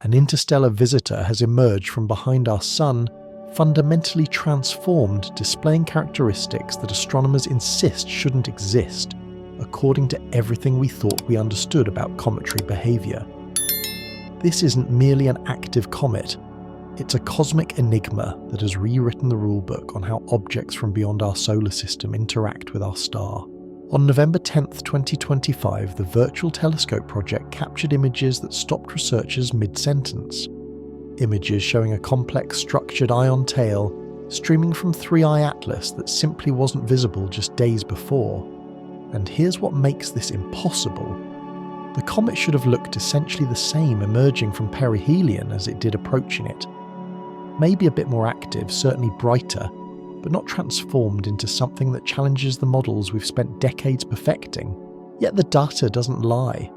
An interstellar visitor has emerged from behind our Sun, fundamentally transformed, displaying characteristics that astronomers insist shouldn't exist, according to everything we thought we understood about cometary behaviour. This isn't merely an active comet, it's a cosmic enigma that has rewritten the rulebook on how objects from beyond our solar system interact with our star. On November 10, 2025, the Virtual Telescope project captured images that stopped researchers mid-sentence. Images showing a complex structured ion tail streaming from 3I Atlas that simply wasn't visible just days before. And here's what makes this impossible. The comet should have looked essentially the same emerging from perihelion as it did approaching it. Maybe a bit more active, certainly brighter, but not transformed into something that challenges the models we've spent decades perfecting. Yet the data doesn't lie.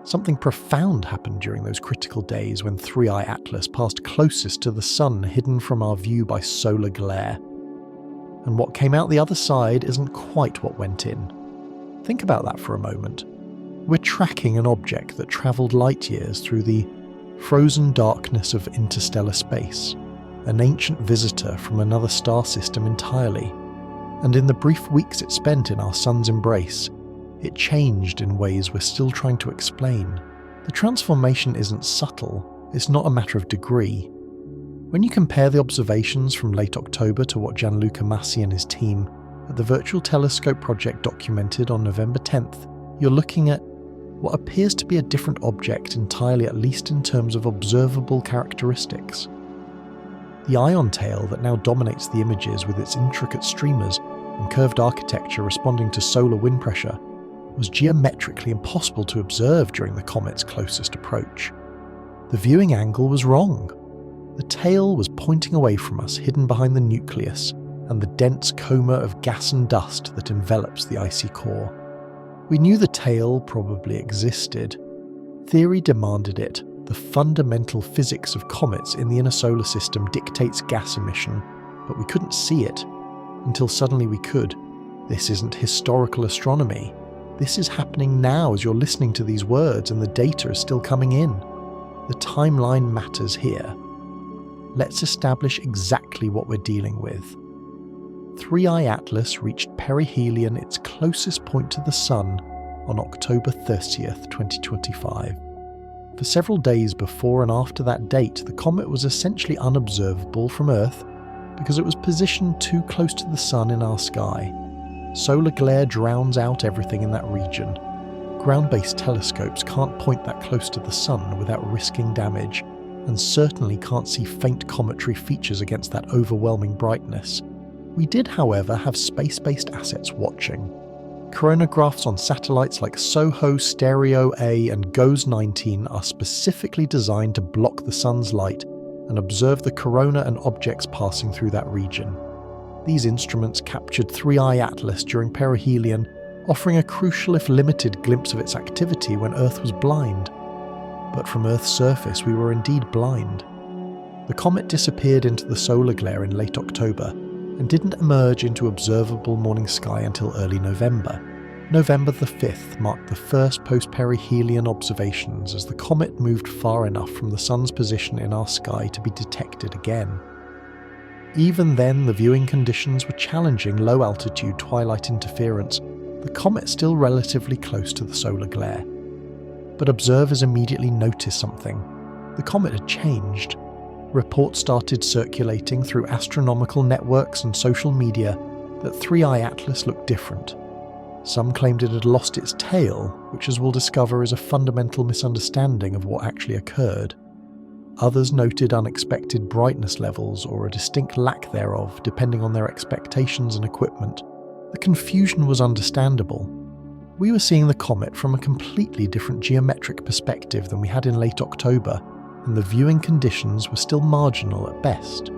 Something profound happened during those critical days when 3I Atlas passed closest to the Sun, hidden from our view by solar glare. And what came out the other side isn't quite what went in. Think about that for a moment. We're tracking an object that travelled light years through the frozen darkness of interstellar space, an ancient visitor from another star system entirely. And in the brief weeks it spent in our Sun's embrace, it changed in ways we're still trying to explain. The transformation isn't subtle, it's not a matter of degree. When you compare the observations from late October to what Gianluca Massi and his team at the Virtual Telescope project documented on November 10th, you're looking at what appears to be a different object entirely, at least in terms of observable characteristics. The ion tail that now dominates the images with its intricate streamers and curved architecture responding to solar wind pressure was geometrically impossible to observe during the comet's closest approach. The viewing angle was wrong. The tail was pointing away from us, hidden behind the nucleus and the dense coma of gas and dust that envelops the icy core. We knew the tail probably existed. Theory demanded it. The fundamental physics of comets in the inner solar system dictates gas emission, but we couldn't see it until suddenly we could. This isn't historical astronomy. This is happening now as you're listening to these words and the data is still coming in. The timeline matters here. Let's establish exactly what we're dealing with. 3I Atlas reached perihelion, its closest point to the Sun, on October 30th, 2025. For several days before and after that date, the comet was essentially unobservable from Earth because it was positioned too close to the Sun in our sky. Solar glare drowns out everything in that region. Ground-based telescopes can't point that close to the Sun without risking damage, and certainly can't see faint cometary features against that overwhelming brightness. We did, however, have space-based assets watching. Coronagraphs on satellites like SOHO, Stereo A and GOES-19 are specifically designed to block the Sun's light and observe the corona and objects passing through that region. These instruments captured 3I Atlas during perihelion, offering a crucial if limited glimpse of its activity when Earth was blind. But from Earth's surface we were indeed blind. The comet disappeared into the solar glare in late October, and didn't emerge into observable morning sky until early November. November the 5th marked the first post-perihelion observations as the comet moved far enough from the Sun's position in our sky to be detected again. Even then, the viewing conditions were challenging: low-altitude twilight interference, the comet still relatively close to the solar glare. But observers immediately noticed something. The comet had changed. Reports started circulating through astronomical networks and social media that 3I Atlas looked different. Some claimed it had lost its tail, which, as we'll discover, is a fundamental misunderstanding of what actually occurred. Others noted unexpected brightness levels or a distinct lack thereof, depending on their expectations and equipment. The confusion was understandable. We were seeing the comet from a completely different geometric perspective than we had in late October, and the viewing conditions were still marginal at best.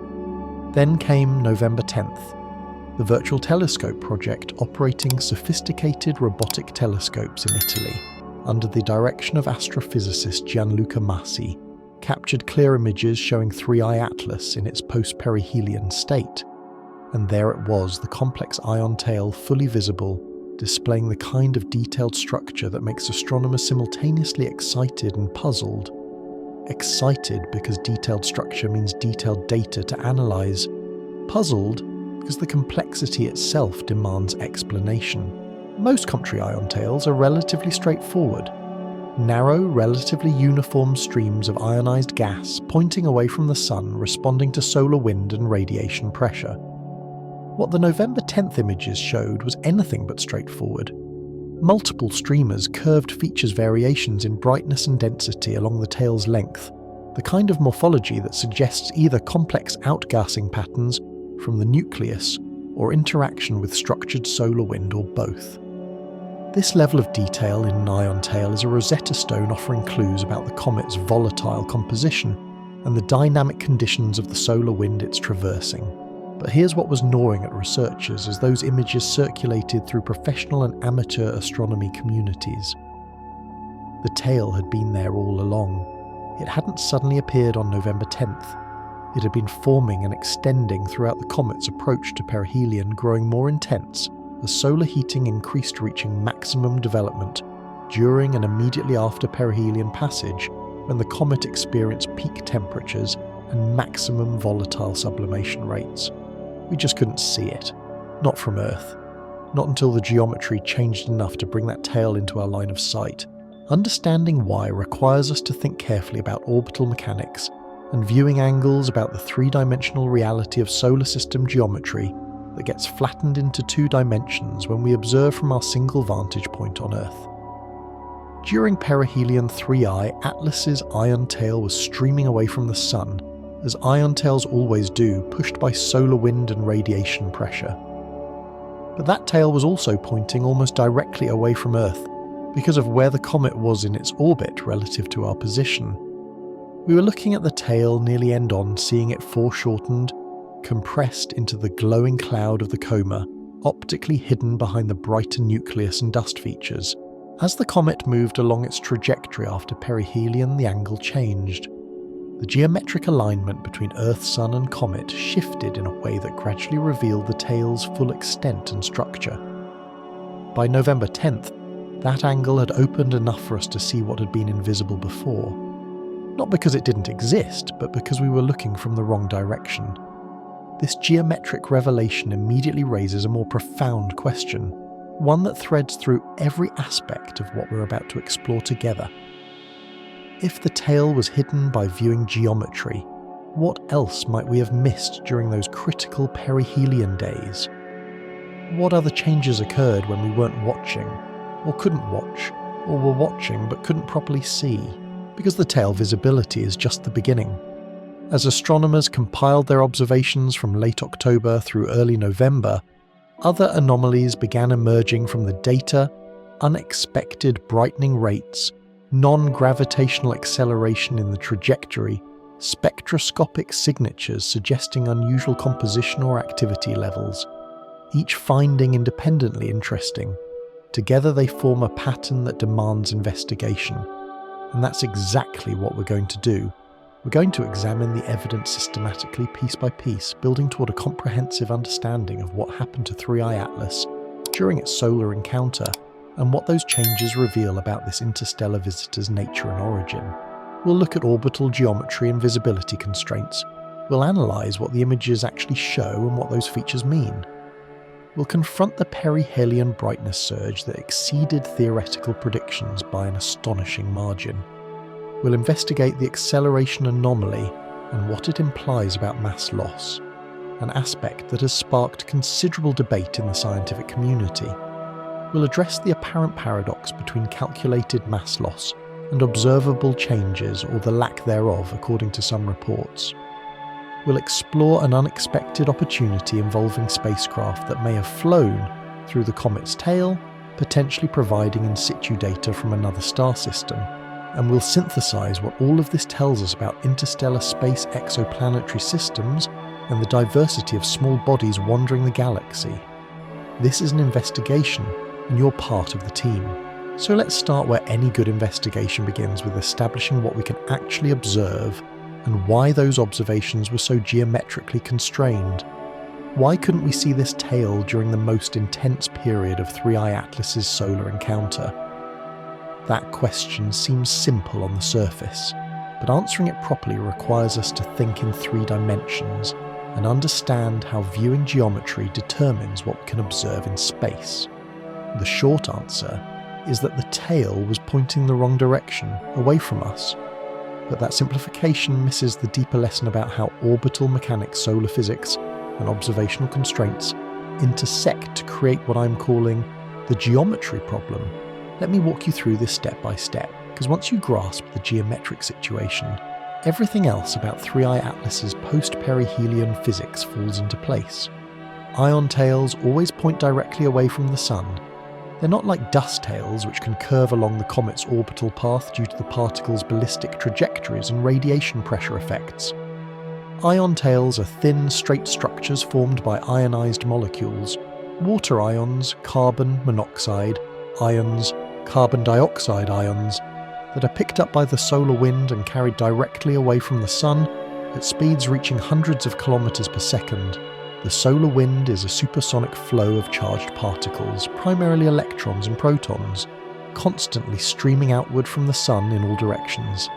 Then came November 10th, the Virtual Telescope project, operating sophisticated robotic telescopes in Italy, under the direction of astrophysicist Gianluca Massi, captured clear images showing 3I Atlas in its post-perihelion state. And there it was, the complex ion tail fully visible, displaying the kind of detailed structure that makes astronomers simultaneously excited and puzzled. excited because detailed structure means detailed data to analyse, puzzled because the complexity itself demands explanation. Most Cometry ion tails are relatively straightforward. Narrow, relatively uniform streams of ionised gas pointing away from the Sun responding to solar wind and radiation pressure. What the November 10th images showed was anything but straightforward. Multiple streamers, curved features variations in brightness and density along the tail's length, the kind of morphology that suggests either complex outgassing patterns from the nucleus or interaction with structured solar wind or both. This level of detail in an ion tail is a Rosetta Stone offering clues about the comet's volatile composition and the dynamic conditions of the solar wind it's traversing. But here's what was gnawing at researchers as those images circulated through professional and amateur astronomy communities. The tail had been there all along. It hadn't suddenly appeared on November 10th. It had been forming and extending throughout the comet's approach to perihelion, growing more intense as solar heating increased, reaching maximum development during and immediately after perihelion passage, when the comet experienced peak temperatures and maximum volatile sublimation rates. We just couldn't see it. Not from Earth. Not until the geometry changed enough to bring that tail into our line of sight. Understanding why requires us to think carefully about orbital mechanics and viewing angles about the three-dimensional reality of solar system geometry that gets flattened into two dimensions when we observe from our single vantage point on Earth. During perihelion 3I, Atlas's ion tail was streaming away from the Sun, as ion tails always do, pushed by solar wind and radiation pressure. But that tail was also pointing almost directly away from Earth because of where the comet was in its orbit relative to our position. We were looking at the tail nearly end on, seeing it foreshortened, compressed into the glowing cloud of the coma, optically hidden behind the brighter nucleus and dust features. As the comet moved along its trajectory after perihelion, the angle changed. The geometric alignment between Earth, Sun and comet shifted in a way that gradually revealed the tail's full extent and structure. By November 10th, that angle had opened enough for us to see what had been invisible before. Not because it didn't exist, but because we were looking from the wrong direction. This geometric revelation immediately raises a more profound question, one that threads through every aspect of what we're about to explore together. If the tail was hidden by viewing geometry, what else might we have missed during those critical perihelion days? What other changes occurred when we weren't watching, or couldn't watch, or were watching but couldn't properly see? Because the tail visibility is just the beginning. As astronomers compiled their observations from late October through early November, other anomalies began emerging from the data: unexpected brightening rates, non-gravitational acceleration in the trajectory, spectroscopic signatures suggesting unusual composition or activity levels. Each finding independently interesting. Together they form a pattern that demands investigation. And that's exactly what we're going to do. We're going to examine the evidence systematically, piece by piece, building toward a comprehensive understanding of what happened to 3I Atlas during its solar encounter, and what those changes reveal about this interstellar visitor's nature and origin. We'll look at orbital geometry and visibility constraints. We'll analyse what the images actually show and what those features mean. We'll confront the perihelion brightness surge that exceeded theoretical predictions by an astonishing margin. We'll investigate the acceleration anomaly and what it implies about mass loss, an aspect that has sparked considerable debate in the scientific community. We'll address the apparent paradox between calculated mass loss and observable changes, or the lack thereof according to some reports. We'll explore an unexpected opportunity involving spacecraft that may have flown through the comet's tail, potentially providing in situ data from another star system. And we'll synthesize what all of this tells us about interstellar space exoplanetary systems and the diversity of small bodies wandering the galaxy. This is an investigation, and you're part of the team. So let's start where any good investigation begins, with establishing what we can actually observe and why those observations were so geometrically constrained. Why couldn't we see this tail during the most intense period of 3I Atlas's solar encounter? That question seems simple on the surface, but answering it properly requires us to think in 3 dimensions and understand how viewing geometry determines what we can observe in space. The short answer is that the tail was pointing the wrong direction, away from us. But that simplification misses the deeper lesson about how orbital mechanics, solar physics, and observational constraints intersect to create what I'm calling the geometry problem. Let me walk you through this step by step, because once you grasp the geometric situation, everything else about 3I Atlas's post-perihelion physics falls into place. Ion tails always point directly away from the Sun. They're not like dust tails, which can curve along the comet's orbital path due to the particles' ballistic trajectories and radiation pressure effects. Ion tails are thin, straight structures formed by ionized molecules, water ions, carbon monoxide ions, carbon dioxide ions, that are picked up by the solar wind and carried directly away from the Sun at speeds reaching hundreds of kilometers per second. The solar wind is a supersonic flow of charged particles, primarily electrons and protons, constantly streaming outward from the Sun in all directions.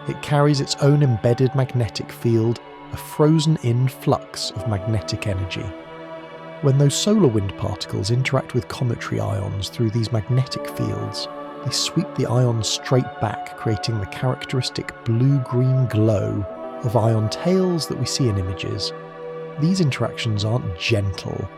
It carries its own embedded magnetic field, a frozen-in flux of magnetic energy. When those solar wind particles interact with cometary ions through these magnetic fields, they sweep the ions straight back, creating the characteristic blue-green glow of ion tails that we see in images. These interactions aren't gentle.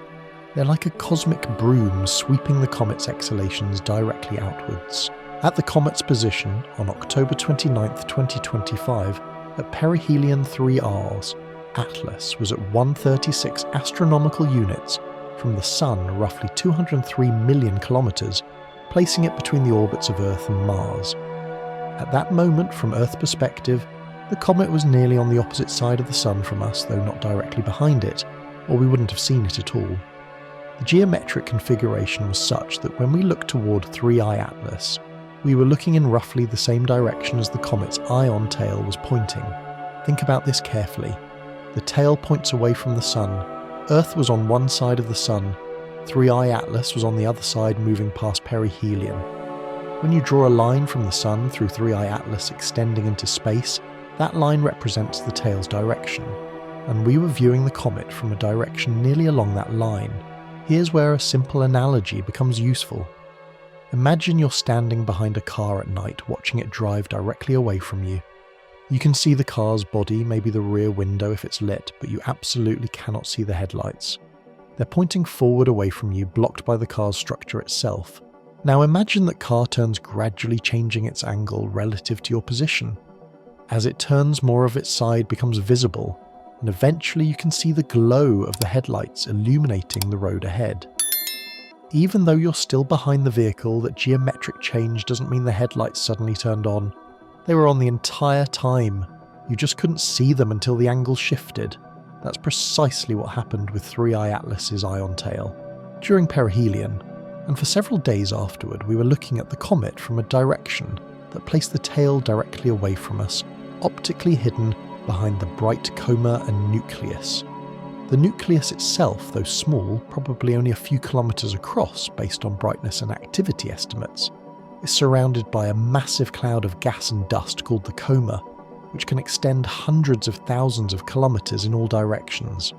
They're like a cosmic broom sweeping the comet's exhalations directly outwards. At the comet's position on October 29, 2025, at perihelion 3R's, Atlas was at 136 astronomical units from the Sun, roughly 203 million kilometers, placing it between the orbits of Earth and Mars. At that moment, from Earth perspective, the comet was nearly on the opposite side of the Sun from us, though not directly behind it, or we wouldn't have seen it at all. The geometric configuration was such that when we looked toward 3I Atlas, we were looking in roughly the same direction as the comet's ion tail was pointing. Think about this carefully. The tail points away from the Sun. Earth was on one side of the Sun. 3I Atlas was on the other side, moving past perihelion. When you draw a line from the Sun through 3I Atlas extending into space, that line represents the tail's direction, and we were viewing the comet from a direction nearly along that line. Here's where a simple analogy becomes useful. Imagine you're standing behind a car at night, watching it drive directly away from you. You can see the car's body, maybe the rear window if it's lit, but you absolutely cannot see the headlights. They're pointing forward away from you, blocked by the car's structure itself. Now imagine that car turns gradually changing its angle relative to your position. As it turns, more of its side becomes visible, and eventually you can see the glow of the headlights illuminating the road ahead. Even though you're still behind the vehicle, that geometric change doesn't mean the headlights suddenly turned on. They were on the entire time. You just couldn't see them until the angle shifted. That's precisely what happened with 3I Atlas's ion tail. During perihelion, and for several days afterward, we were looking at the comet from a direction that placed the tail directly away from us, optically hidden behind the bright coma and nucleus. The nucleus itself, though small, probably only a few kilometers across based on brightness and activity estimates, is surrounded by a massive cloud of gas and dust called the coma, which can extend hundreds of thousands of kilometers in all directions.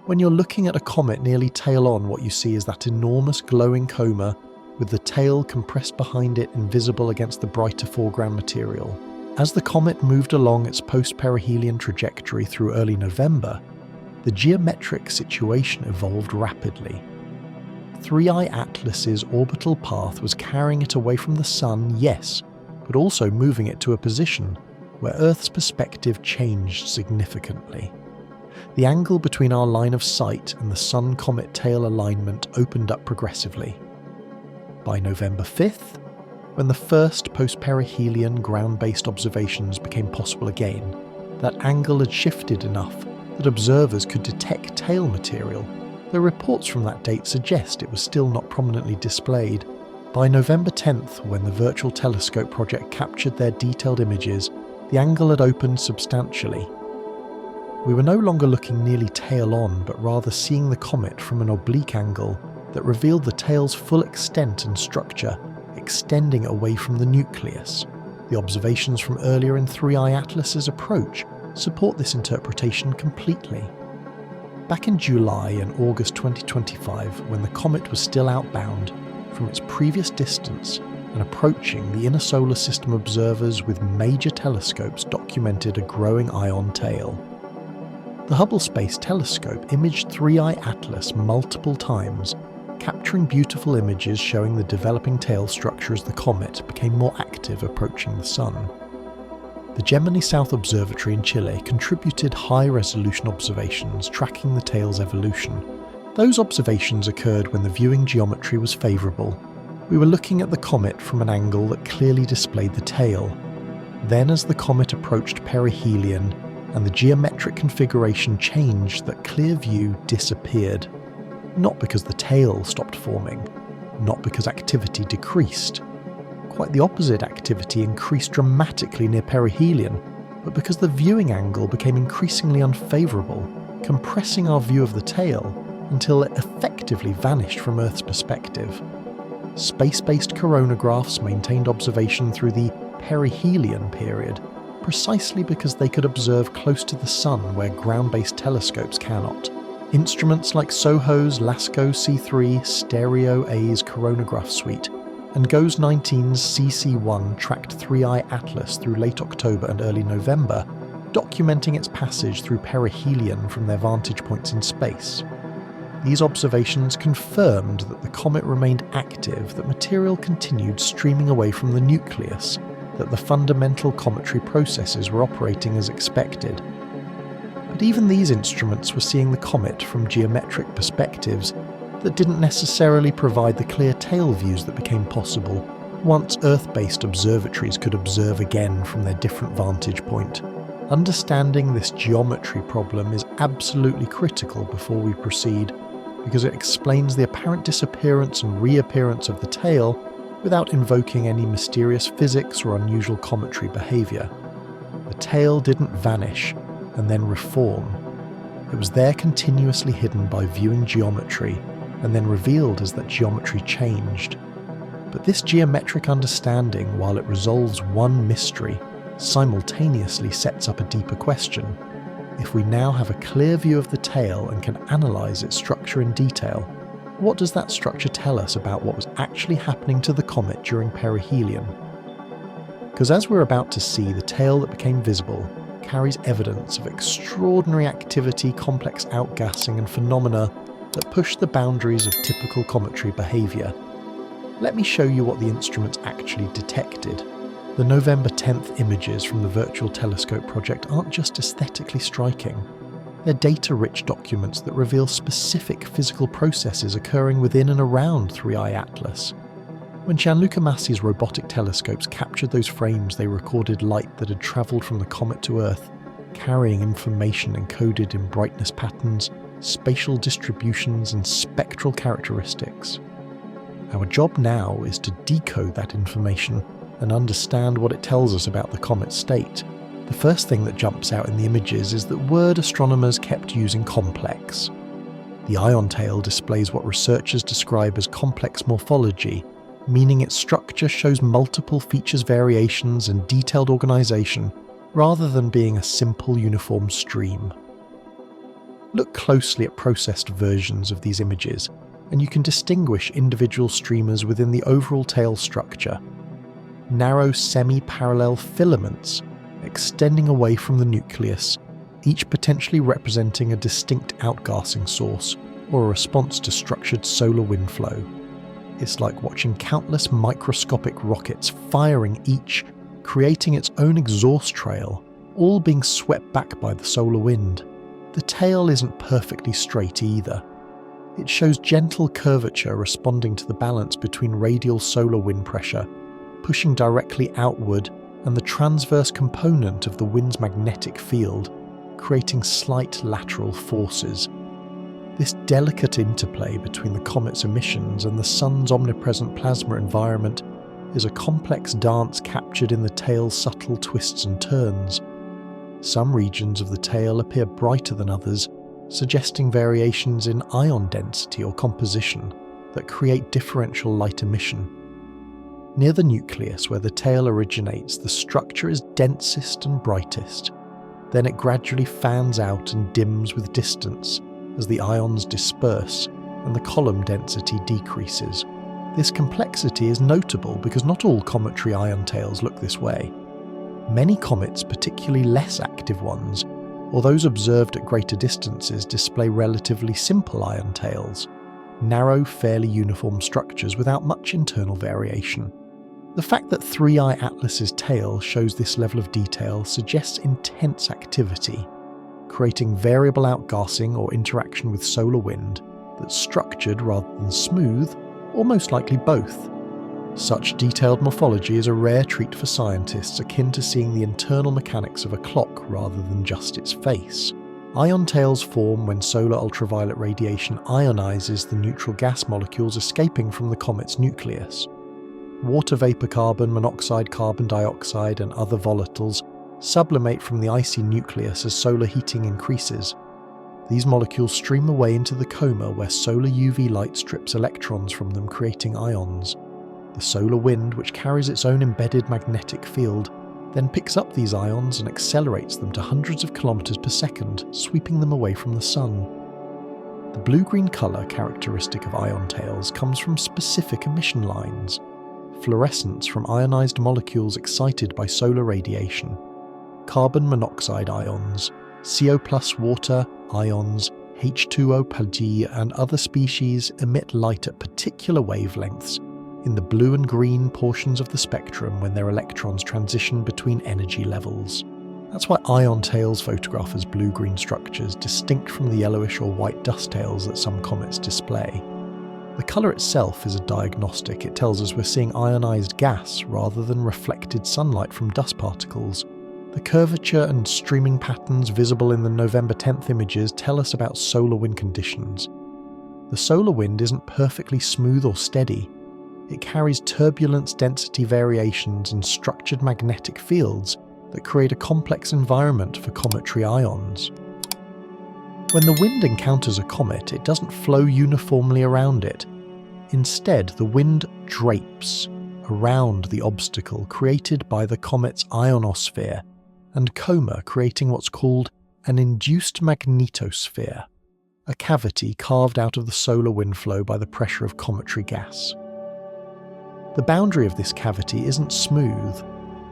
When you're looking at a comet nearly tail on, what you see is that enormous glowing coma with the tail compressed behind it, invisible against the brighter foreground material. As the comet moved along its post-perihelion trajectory through early November, the geometric situation evolved rapidly. 3I Atlas's orbital path was carrying it away from the Sun, yes, but also moving it to a position where Earth's perspective changed significantly. The angle between our line of sight and the Sun-comet tail alignment opened up progressively. By November 5th, when the first post-perihelion ground-based observations became possible again, that angle had shifted enough that observers could detect tail material, though reports from that date suggest it was still not prominently displayed. By November 10th, when the Virtual Telescope project captured their detailed images, the angle had opened substantially. We were no longer looking nearly tail on, but rather seeing the comet from an oblique angle that revealed the tail's full extent and structure, extending away from the nucleus. The observations from earlier in Three-Eye Atlas's approach support this interpretation completely. Back in July and August 2025, when the comet was still outbound, from its previous distance and approaching, the inner solar system observers with major telescopes documented a growing ion tail. The Hubble Space Telescope imaged Three-Eye Atlas multiple times, capturing beautiful images showing the developing tail structure as the comet became more active approaching the Sun. The Gemini South Observatory in Chile contributed high-resolution observations tracking the tail's evolution. Those observations occurred when the viewing geometry was favourable. We were looking at the comet from an angle that clearly displayed the tail. Then, as the comet approached perihelion and the geometric configuration changed, that clear view disappeared. Not because the tail stopped forming, not because activity decreased. Quite the opposite, activity increased dramatically near perihelion, but because the viewing angle became increasingly unfavourable, compressing our view of the tail until it effectively vanished from Earth's perspective. Space-based coronagraphs maintained observation through the perihelion period, precisely because they could observe close to the Sun where ground-based telescopes cannot. Instruments like SOHO's LASCO C3 Stereo A's coronagraph suite and GOES 19's CC1 tracked Three-Eye Atlas through late October and early November, documenting its passage through perihelion from their vantage points in space. These observations confirmed that the comet remained active, that material continued streaming away from the nucleus, that the fundamental cometary processes were operating as expected. But even these instruments were seeing the comet from geometric perspectives that didn't necessarily provide the clear tail views that became possible once Earth-based observatories could observe again from their different vantage point. Understanding this geometry problem is absolutely critical before we proceed, because it explains the apparent disappearance and reappearance of the tail without invoking any mysterious physics or unusual cometary behaviour. The tail didn't vanish and then reform. It was there continuously hidden by viewing geometry and then revealed as that geometry changed. But this geometric understanding, while it resolves one mystery, simultaneously sets up a deeper question. If we now have a clear view of the tail and can analyse its structure in detail, what does that structure tell us about what was actually happening to the comet during perihelion? Because as we're about to see, the tail that became visible carries evidence of extraordinary activity, complex outgassing and phenomena that push the boundaries of typical cometary behaviour. Let me show you what the instruments actually detected. The November 10th images from the Virtual Telescope project aren't just aesthetically striking. They're data-rich documents that reveal specific physical processes occurring within and around Three-Eye Atlas. When Gianluca Massi's robotic telescopes captured those frames, they recorded light that had travelled from the comet to Earth, carrying information encoded in brightness patterns, spatial distributions and spectral characteristics. Our job now is to decode that information and understand what it tells us about the comet's state. The first thing that jumps out in the images is that word astronomers kept using complex. The ion tail displays what researchers describe as complex morphology, meaning its structure shows multiple features variations and detailed organisation, rather than being a simple uniform stream. Look closely at processed versions of these images, and you can distinguish individual streamers within the overall tail structure. Narrow semi-parallel filaments extending away from the nucleus, each potentially representing a distinct outgassing source or a response to structured solar wind flow. It's like watching countless microscopic rockets firing each, creating its own exhaust trail, all being swept back by the solar wind. The tail isn't perfectly straight either. It shows gentle curvature responding to the balance between radial solar wind pressure pushing directly outward and the transverse component of the wind's magnetic field, creating slight lateral forces. This delicate interplay between the comet's emissions and the Sun's omnipresent plasma environment is a complex dance captured in the tail's subtle twists and turns. Some regions of the tail appear brighter than others, suggesting variations in ion density or composition that create differential light emission. Near the nucleus where the tail originates, the structure is densest and brightest. Then it gradually fans out and dims with distance as the ions disperse and the column density decreases. This complexity is notable because not all cometary ion tails look this way. Many comets, particularly less active ones, or those observed at greater distances, display relatively simple ion tails, narrow, fairly uniform structures without much internal variation. The fact that 3I Atlas's tail shows this level of detail suggests intense activity, creating variable outgassing or interaction with solar wind that's structured rather than smooth, or most likely both. Such detailed morphology is a rare treat for scientists, akin to seeing the internal mechanics of a clock rather than just its face. Ion tails form when solar ultraviolet radiation ionizes the neutral gas molecules escaping from the comet's nucleus. Water vapor, carbon monoxide, carbon dioxide, and other volatiles sublimate from the icy nucleus as solar heating increases. These molecules stream away into the coma where solar UV light strips electrons from them, creating ions. The solar wind, which carries its own embedded magnetic field, then picks up these ions and accelerates them to hundreds of kilometers per second, sweeping them away from the sun. The blue-green colour characteristic of ion tails comes from specific emission lines, fluorescence from ionized molecules excited by solar radiation, carbon monoxide ions, CO+ water ions, H2O+, and other species emit light at particular wavelengths in the blue and green portions of the spectrum when their electrons transition between energy levels. That's why ion tails photograph as blue-green structures, distinct from the yellowish or white dust tails that some comets display. The colour itself is a diagnostic. It tells us we're seeing ionized gas rather than reflected sunlight from dust particles. The curvature and streaming patterns visible in the November 10th images tell us about solar wind conditions. The solar wind isn't perfectly smooth or steady. It carries turbulence density variations and structured magnetic fields that create a complex environment for cometary ions. When the wind encounters a comet, it doesn't flow uniformly around it. Instead, the wind drapes around the obstacle created by the comet's ionosphere and coma, creating what's called an induced magnetosphere, a cavity carved out of the solar wind flow by the pressure of cometary gas. The boundary of this cavity isn't smooth.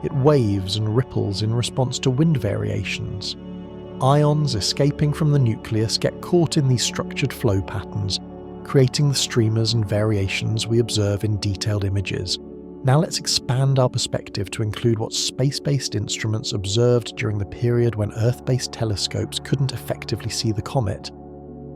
It waves and ripples in response to wind variations. Ions escaping from the nucleus get caught in these structured flow patterns, creating the streamers and variations we observe in detailed images. Now let's expand our perspective to include what space-based instruments observed during the period when Earth-based telescopes couldn't effectively see the comet.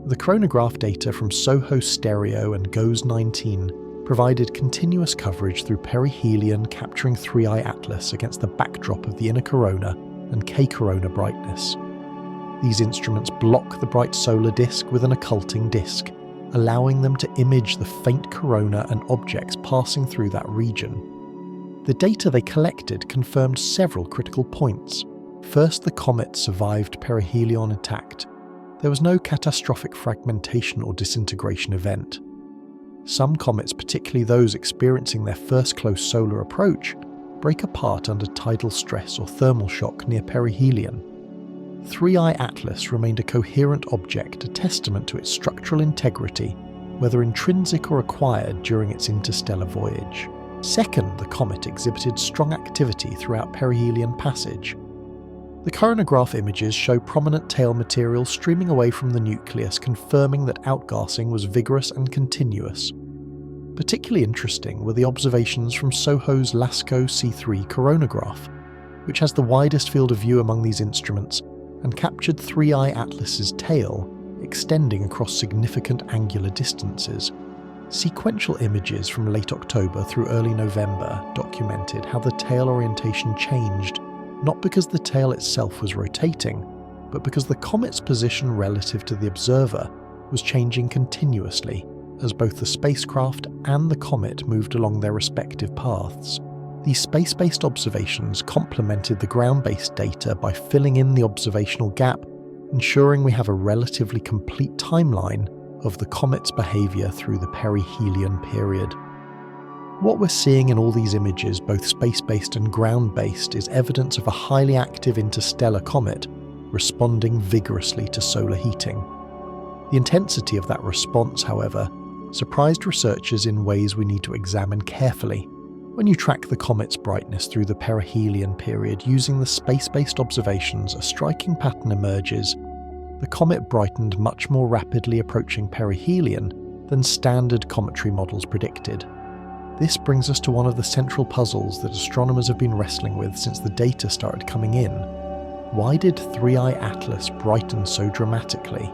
The chronograph data from SOHO Stereo and GOES 19 provided continuous coverage through perihelion, capturing 3I Atlas against the backdrop of the inner corona and K-corona brightness. These instruments block the bright solar disk with an occulting disk, allowing them to image the faint corona and objects passing through that region. The data they collected confirmed several critical points. First, the comet survived perihelion intact. There was no catastrophic fragmentation or disintegration event. Some comets, particularly those experiencing their first close solar approach, break apart under tidal stress or thermal shock near perihelion. 3I Atlas remained a coherent object, a testament to its structural integrity, whether intrinsic or acquired during its interstellar voyage. Second, the comet exhibited strong activity throughout perihelion passage. The coronagraph images show prominent tail material streaming away from the nucleus, confirming that outgassing was vigorous and continuous. Particularly interesting were the observations from SOHO's LASCO C3 coronagraph, which has the widest field of view among these instruments and captured 3I Atlas's tail, extending across significant angular distances. Sequential images from late October through early November documented how the tail orientation changed, not because the tail itself was rotating, but because the comet's position relative to the observer was changing continuously as both the spacecraft and the comet moved along their respective paths. These space-based observations complemented the ground-based data by filling in the observational gap, ensuring we have a relatively complete timeline of the comet's behaviour through the perihelion period. What we're seeing in all these images, both space-based and ground-based, is evidence of a highly active interstellar comet responding vigorously to solar heating. The intensity of that response, however, surprised researchers in ways we need to examine carefully. When you track the comet's brightness through the Perihelion period using the space-based observations, a striking pattern emerges. The comet brightened much more rapidly approaching perihelion than standard cometary models predicted. This brings us to one of the central puzzles that astronomers have been wrestling with since the data started coming in. Why did 3I Atlas brighten so dramatically?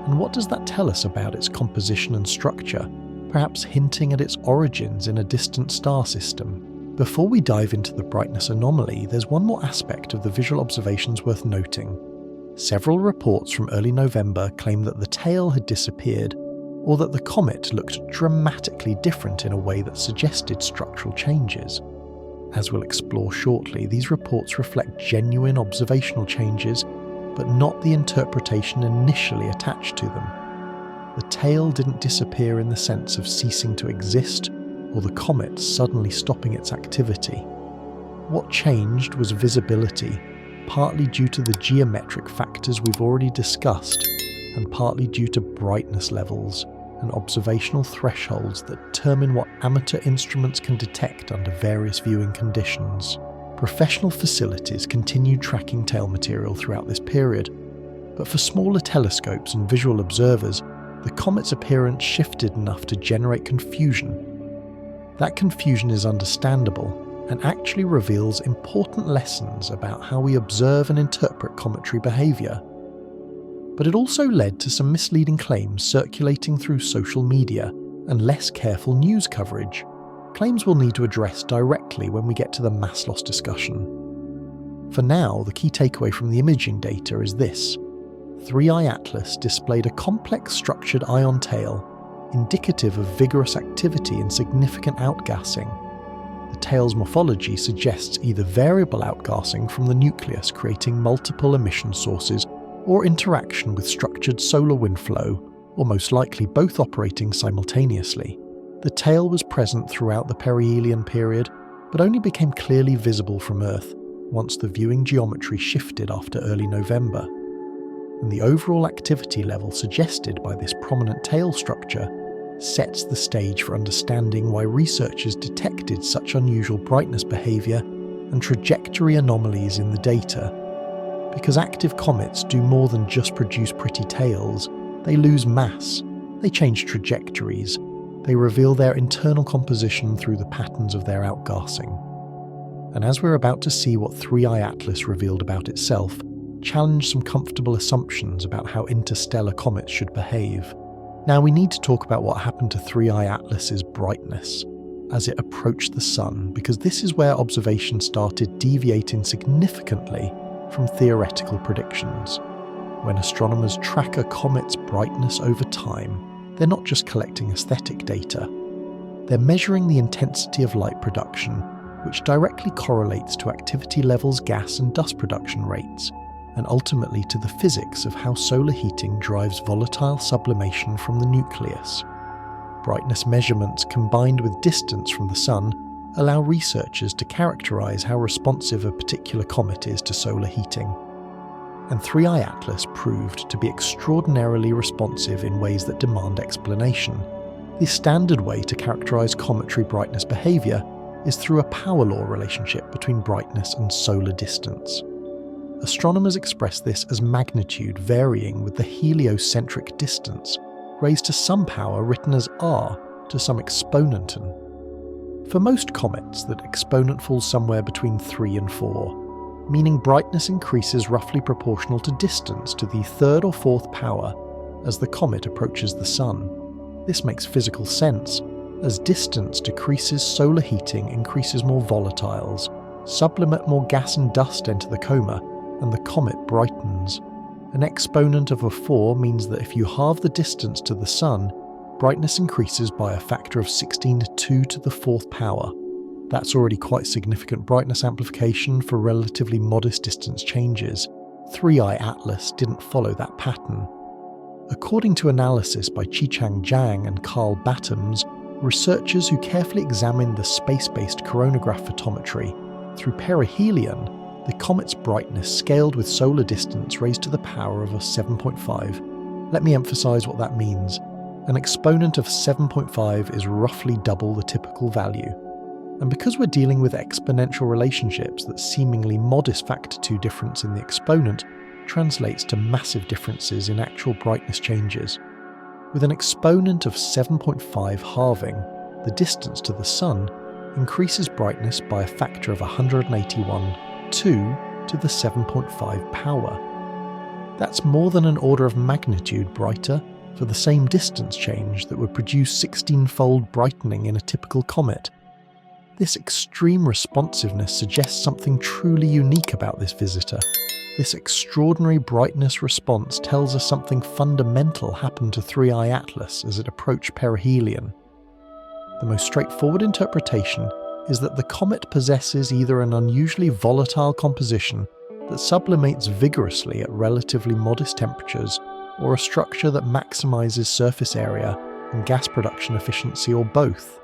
And what does that tell us about its composition and structure, perhaps hinting at its origins in a distant star system? Before we dive into the brightness anomaly, there's one more aspect of the visual observations worth noting. Several reports from early November claim that the tail had disappeared, or that the comet looked dramatically different in a way that suggested structural changes. As we'll explore shortly, these reports reflect genuine observational changes, but not the interpretation initially attached to them. The tail didn't disappear in the sense of ceasing to exist, or the comet suddenly stopping its activity. What changed was visibility, partly due to the geometric factors we've already discussed, and partly due to brightness levels and observational thresholds that determine what amateur instruments can detect under various viewing conditions. Professional facilities continued tracking tail material throughout this period, but for smaller telescopes and visual observers, the comet's appearance shifted enough to generate confusion. That confusion is understandable and actually reveals important lessons about how we observe and interpret cometary behaviour. But it also led to some misleading claims circulating through social media and less careful news coverage, claims we'll need to address directly when we get to the mass loss discussion. For now, the key takeaway from the imaging data is this: 3I Atlas displayed a complex structured ion tail, indicative of vigorous activity and significant outgassing. The tail's morphology suggests either variable outgassing from the nucleus creating multiple emission sources, or interaction with structured solar wind flow, or most likely both operating simultaneously. The tail was present throughout the perihelion period, but only became clearly visible from Earth once the viewing geometry shifted after early November. And the overall activity level suggested by this prominent tail structure sets the stage for understanding why researchers detected such unusual brightness behaviour and trajectory anomalies in the data. Because active comets do more than just produce pretty tails, they lose mass, they change trajectories, they reveal their internal composition through the patterns of their outgassing. And as we're about to see what 3I Atlas revealed about itself, challenge some comfortable assumptions about how interstellar comets should behave. Now we need to talk about what happened to 3I Atlas's brightness as it approached the Sun, because this is where observations started deviating significantly from theoretical predictions. When astronomers track a comet's brightness over time, they're not just collecting aesthetic data. They're measuring the intensity of light production, which directly correlates to activity levels, gas and dust production rates, and ultimately to the physics of how solar heating drives volatile sublimation from the nucleus. Brightness measurements combined with distance from the Sun allow researchers to characterize how responsive a particular comet is to solar heating. And 3I Atlas proved to be extraordinarily responsive in ways that demand explanation. The standard way to characterize cometary brightness behavior is through a power law relationship between brightness and solar distance. Astronomers express this as magnitude varying with the heliocentric distance, raised to some power written as r to some exponenton. For most comets, that exponent falls somewhere between 3 and 4, meaning brightness increases roughly proportional to distance to the third or fourth power as the comet approaches the Sun. This makes physical sense. As distance decreases, solar heating increases more volatiles, sublimate more gas and dust enter the coma, and the comet brightens. An exponent of a 4 means that if you halve the distance to the Sun, brightness increases by a factor of 16 to 2 to the 4th power. That's already quite significant brightness amplification for relatively modest distance changes. 3I Atlas didn't follow that pattern. According to analysis by Qichang Zhang and Carl Battams, researchers who carefully examined the space-based coronagraph photometry through Perihelion, the comet's brightness scaled with solar distance raised to the power of 7.5. Let me emphasize what that means. An exponent of 7.5 is roughly double the typical value. And because we're dealing with exponential relationships, that seemingly modest factor 2 difference in the exponent translates to massive differences in actual brightness changes. With an exponent of 7.5 halving, the distance to the Sun increases brightness by a factor of 181, 2 to the 7.5 power. That's more than an order of magnitude brighter for the same distance change that would produce 16-fold brightening in a typical comet. This extreme responsiveness suggests something truly unique about this visitor. This extraordinary brightness response tells us something fundamental happened to 3I Atlas as it approached perihelion. The most straightforward interpretation is that the comet possesses either an unusually volatile composition that sublimates vigorously at relatively modest temperatures, or a structure that maximizes surface area and gas production efficiency, or both.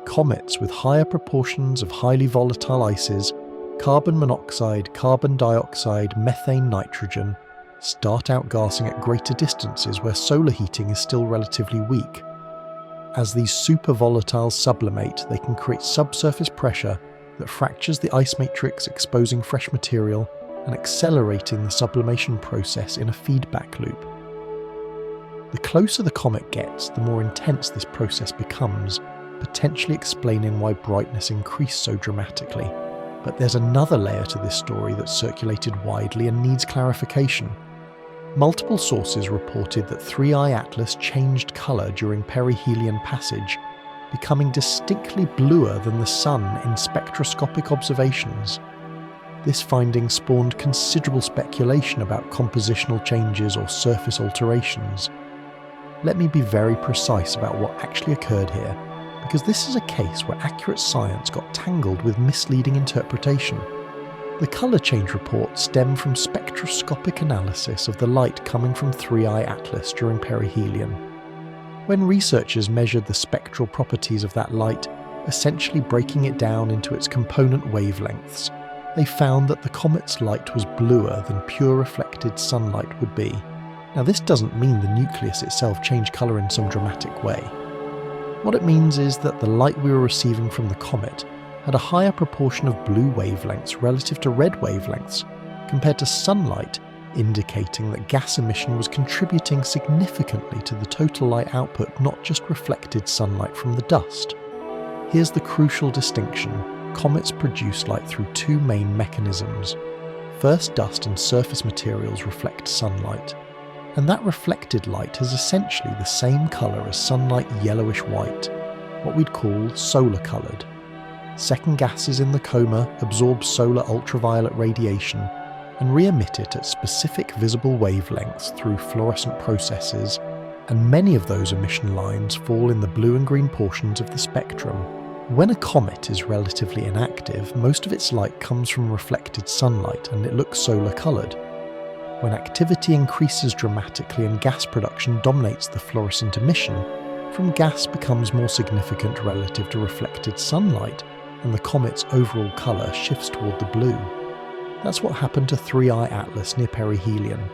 Comets with higher proportions of highly volatile ices, carbon monoxide, carbon dioxide, methane, nitrogen, start outgassing at greater distances where solar heating is still relatively weak. As these supervolatiles sublimate, they can create subsurface pressure that fractures the ice matrix, exposing fresh material and accelerating the sublimation process in a feedback loop. The closer the comet gets, the more intense this process becomes, potentially explaining why brightness increased so dramatically. But there's another layer to this story that's circulated widely and needs clarification. Multiple sources reported that 3I Atlas changed colour during perihelion passage, becoming distinctly bluer than the Sun in spectroscopic observations. This finding spawned considerable speculation about compositional changes or surface alterations. Let me be very precise about what actually occurred here, because this is a case where accurate science got tangled with misleading interpretation. The colour change report stemmed from spectroscopic analysis of the light coming from 3I Atlas during perihelion. When researchers measured the spectral properties of that light, essentially breaking it down into its component wavelengths, they found that the comet's light was bluer than pure reflected sunlight would be. Now, this doesn't mean the nucleus itself changed colour in some dramatic way. What it means is that the light we were receiving from the comet had a higher proportion of blue wavelengths relative to red wavelengths compared to sunlight, indicating that gas emission was contributing significantly to the total light output, not just reflected sunlight from the dust. Here's the crucial distinction. Comets produce light through two main mechanisms. First, dust and surface materials reflect sunlight, and that reflected light has essentially the same colour as sunlight, yellowish-white, what we'd call solar-coloured. Second, gases in the coma absorb solar ultraviolet radiation and re-emit it at specific visible wavelengths through fluorescent processes, and many of those emission lines fall in the blue and green portions of the spectrum. When a comet is relatively inactive, most of its light comes from reflected sunlight and it looks solar-coloured. When activity increases dramatically and gas production dominates the fluorescent emission, from gas becomes more significant relative to reflected sunlight, and the comet's overall colour shifts toward the blue. That's what happened to 3I Atlas near perihelion.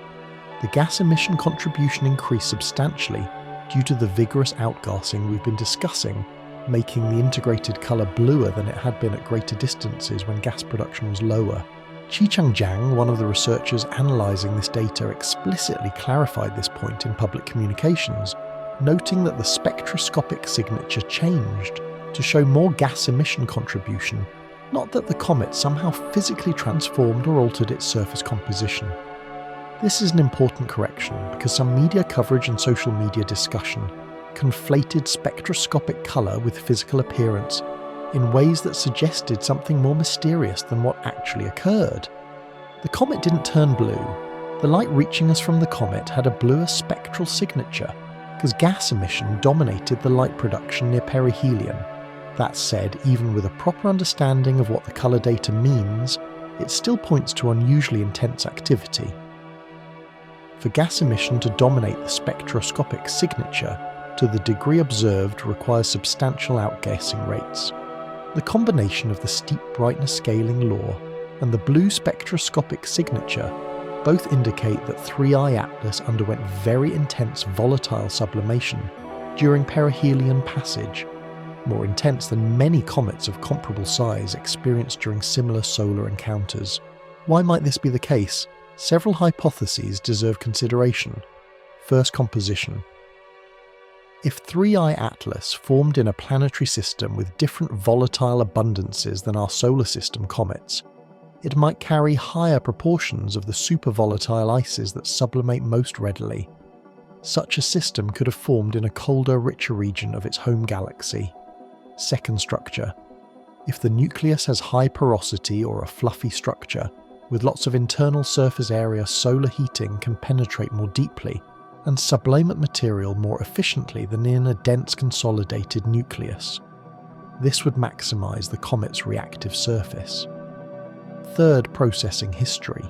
The gas emission contribution increased substantially due to the vigorous outgassing we've been discussing, making the integrated colour bluer than it had been at greater distances when gas production was lower. Qichang Jiang, one of the researchers analysing this data, explicitly clarified this point in public communications, noting that the spectroscopic signature changed to show more gas emission contribution, not that the comet somehow physically transformed or altered its surface composition. This is an important correction because some media coverage and social media discussion conflated spectroscopic colour with physical appearance in ways that suggested something more mysterious than what actually occurred. The comet didn't turn blue. The light reaching us from the comet had a bluer spectral signature because gas emission dominated the light production near perihelion. That said, even with a proper understanding of what the colour data means, it still points to unusually intense activity. For gas emission to dominate the spectroscopic signature, to the degree observed requires substantial outgassing rates. The combination of the steep brightness scaling law and the blue spectroscopic signature both indicate that 3I Atlas underwent very intense volatile sublimation during perihelion passage, more intense than many comets of comparable size experienced during similar solar encounters. Why might this be the case? Several hypotheses deserve consideration. First, composition. If 3I Atlas formed in a planetary system with different volatile abundances than our solar system comets, it might carry higher proportions of the supervolatile ices that sublimate most readily. Such a system could have formed in a colder, richer region of its home galaxy. Second, structure. If the nucleus has high porosity or a fluffy structure, with lots of internal surface area, solar heating can penetrate more deeply and sublimate material more efficiently than in a dense consolidated nucleus. This would maximize the comet's reactive surface. Third, processing history.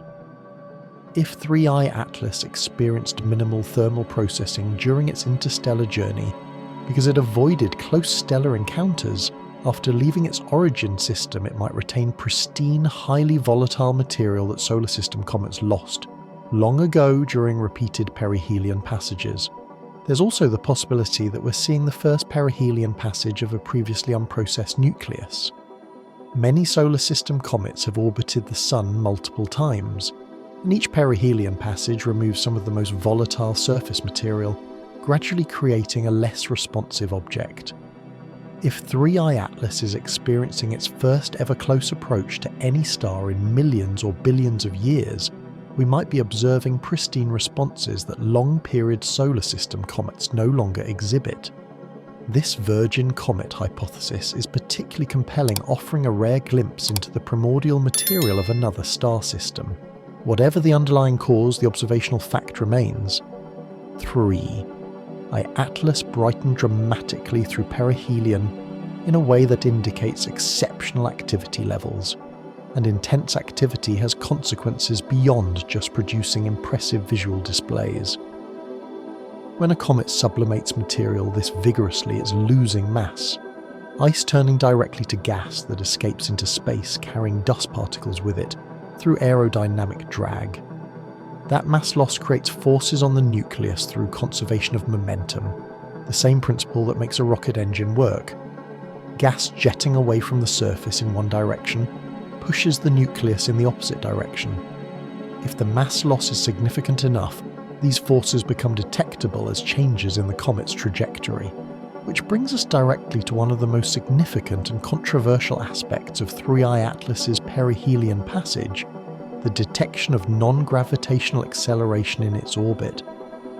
If 3I Atlas experienced minimal thermal processing during its interstellar journey because it avoided close stellar encounters, after leaving its origin system it might retain pristine, highly volatile material that solar system comets lost long ago during repeated perihelion passages. There's also the possibility that we're seeing the first perihelion passage of a previously unprocessed nucleus. Many solar system comets have orbited the Sun multiple times, and each perihelion passage removes some of the most volatile surface material, gradually creating a less responsive object. If 3I Atlas is experiencing its first ever close approach to any star in millions or billions of years, we might be observing pristine responses that long-period solar system comets no longer exhibit. This virgin comet hypothesis is particularly compelling, offering a rare glimpse into the primordial material of another star system. Whatever the underlying cause, the observational fact remains. 3. Atlas brightened dramatically through perihelion in a way that indicates exceptional activity levels, and intense activity has consequences beyond just producing impressive visual displays. When a comet sublimates material this vigorously, it's losing mass, ice turning directly to gas that escapes into space, carrying dust particles with it through aerodynamic drag. That mass loss creates forces on the nucleus through conservation of momentum, the same principle that makes a rocket engine work. Gas jetting away from the surface in one direction pushes the nucleus in the opposite direction. If the mass loss is significant enough, these forces become detectable as changes in the comet's trajectory, which brings us directly to one of the most significant and controversial aspects of 3I Atlas's perihelion passage, the detection of non-gravitational acceleration in its orbit,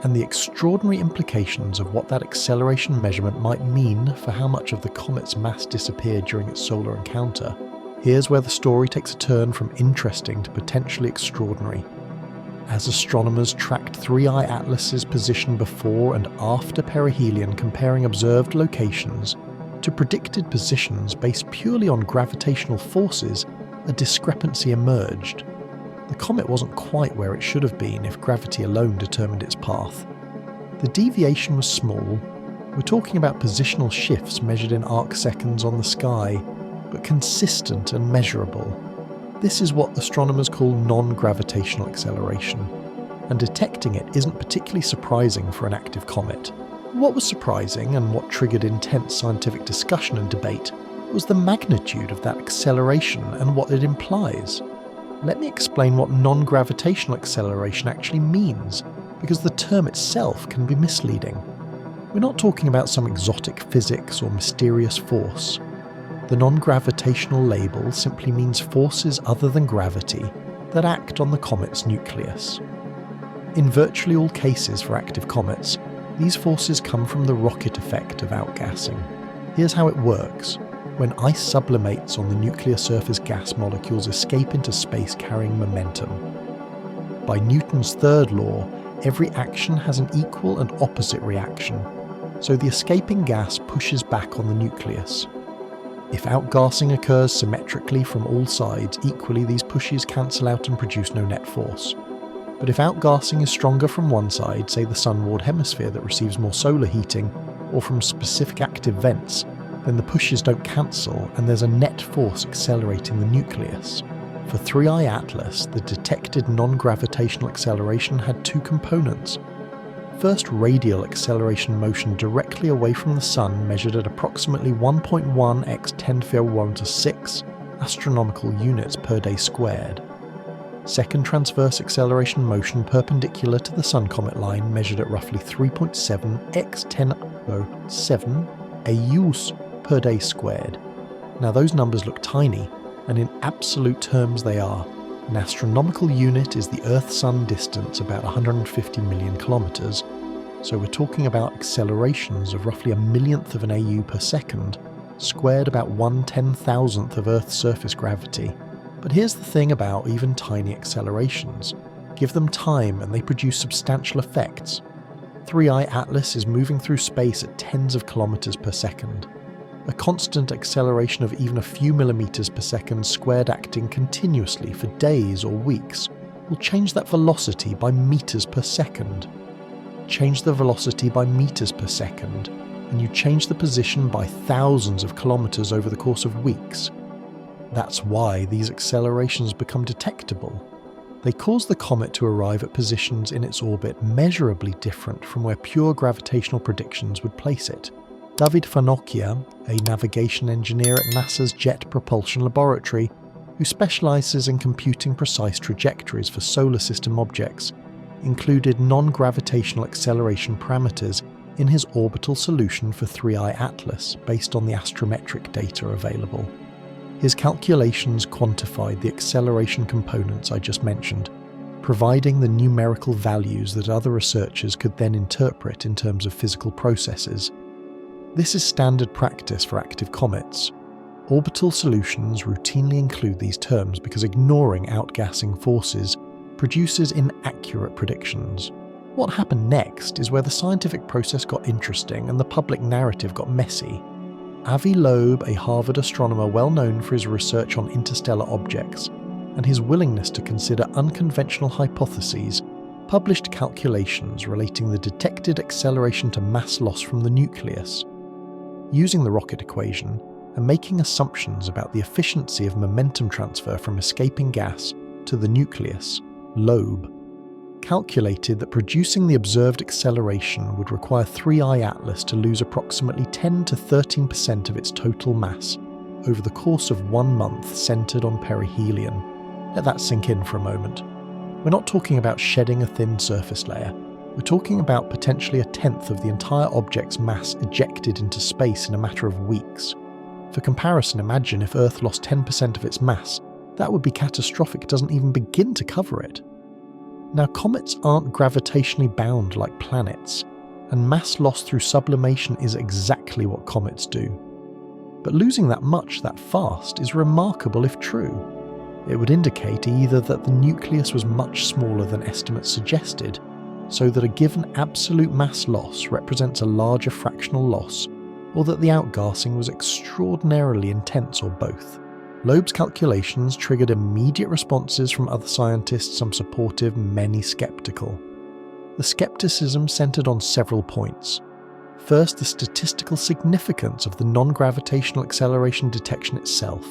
and the extraordinary implications of what that acceleration measurement might mean for how much of the comet's mass disappeared during its solar encounter. Here's where the story takes a turn from interesting to potentially extraordinary. As astronomers tracked 3I Atlas's position before and after perihelion, comparing observed locations to predicted positions based purely on gravitational forces, a discrepancy emerged. The comet wasn't quite where it should have been if gravity alone determined its path. The deviation was small. We're talking about positional shifts measured in arc-seconds on the sky, but consistent and measurable. This is what astronomers call non-gravitational acceleration, and detecting it isn't particularly surprising for an active comet. What was surprising, and what triggered intense scientific discussion and debate, was the magnitude of that acceleration and what it implies. Let me explain what non-gravitational acceleration actually means, because the term itself can be misleading. We're not talking about some exotic physics or mysterious force. The non-gravitational label simply means forces other than gravity that act on the comet's nucleus. In virtually all cases for active comets, these forces come from the rocket effect of outgassing. Here's how it works. When ice sublimates on the nuclear surface, gas molecules escape into space carrying momentum. By Newton's third law, every action has an equal and opposite reaction, so the escaping gas pushes back on the nucleus. If outgassing occurs symmetrically from all sides, equally these pushes cancel out and produce no net force. But if outgassing is stronger from one side, say the sunward hemisphere that receives more solar heating, or from specific active vents, then the pushes don't cancel and there's a net force accelerating the nucleus. For 3I Atlas, the detected non-gravitational acceleration had two components. First, radial acceleration motion directly away from the Sun measured at approximately 1.1 x 10⁻⁻⁶ astronomical units per day squared. Second, transverse acceleration motion perpendicular to the Sun-Comet line measured at roughly 3.7 x 10⁻⁷ AUs per day squared. Now those numbers look tiny, and in absolute terms they are. An astronomical unit is the Earth-Sun distance, about 150 million kilometers, so we're talking about accelerations of roughly a millionth of an AU per second, squared about 1/10,000th of Earth's surface gravity. But here's the thing about even tiny accelerations. Give them time and they produce substantial effects. 3I Atlas is moving through space at tens of kilometers per second. A constant acceleration of even a few millimeters per second squared acting continuously for days or weeks will change that velocity by meters per second. Change the velocity by meters per second, and you change the position by thousands of kilometers over the course of weeks. That's why these accelerations become detectable. They cause the comet to arrive at positions in its orbit measurably different from where pure gravitational predictions would place it. David Farnokia, a navigation engineer at NASA's Jet Propulsion Laboratory, who specializes in computing precise trajectories for solar system objects, included non-gravitational acceleration parameters in his orbital solution for 3I Atlas based on the astrometric data available. His calculations quantified the acceleration components I just mentioned, providing the numerical values that other researchers could then interpret in terms of physical processes. This is standard practice for active comets. Orbital solutions routinely include these terms because ignoring outgassing forces produces inaccurate predictions. What happened next is where the scientific process got interesting and the public narrative got messy. Avi Loeb, a Harvard astronomer well known for his research on interstellar objects and his willingness to consider unconventional hypotheses, published calculations relating the detected acceleration to mass loss from the nucleus. Using the rocket equation and making assumptions about the efficiency of momentum transfer from escaping gas to the nucleus, Loeb calculated that producing the observed acceleration would require 3I Atlas to lose approximately 10 to 13% of its total mass over the course of 1 month centered on perihelion. Let that sink in for a moment. We're not talking about shedding a thin surface layer. We're talking about potentially a tenth of the entire object's mass ejected into space in a matter of weeks. For comparison, imagine if Earth lost 10% of its mass. That would be catastrophic. It doesn't even begin to cover it. Now, comets aren't gravitationally bound like planets, and mass loss through sublimation is exactly what comets do. But losing that much that fast is remarkable if true. It would indicate either that the nucleus was much smaller than estimates suggested, so that a given absolute mass loss represents a larger fractional loss, or that the outgassing was extraordinarily intense, or both. Loeb's calculations triggered immediate responses from other scientists, some supportive, many skeptical. The skepticism centered on several points. First, the statistical significance of the non-gravitational acceleration detection itself.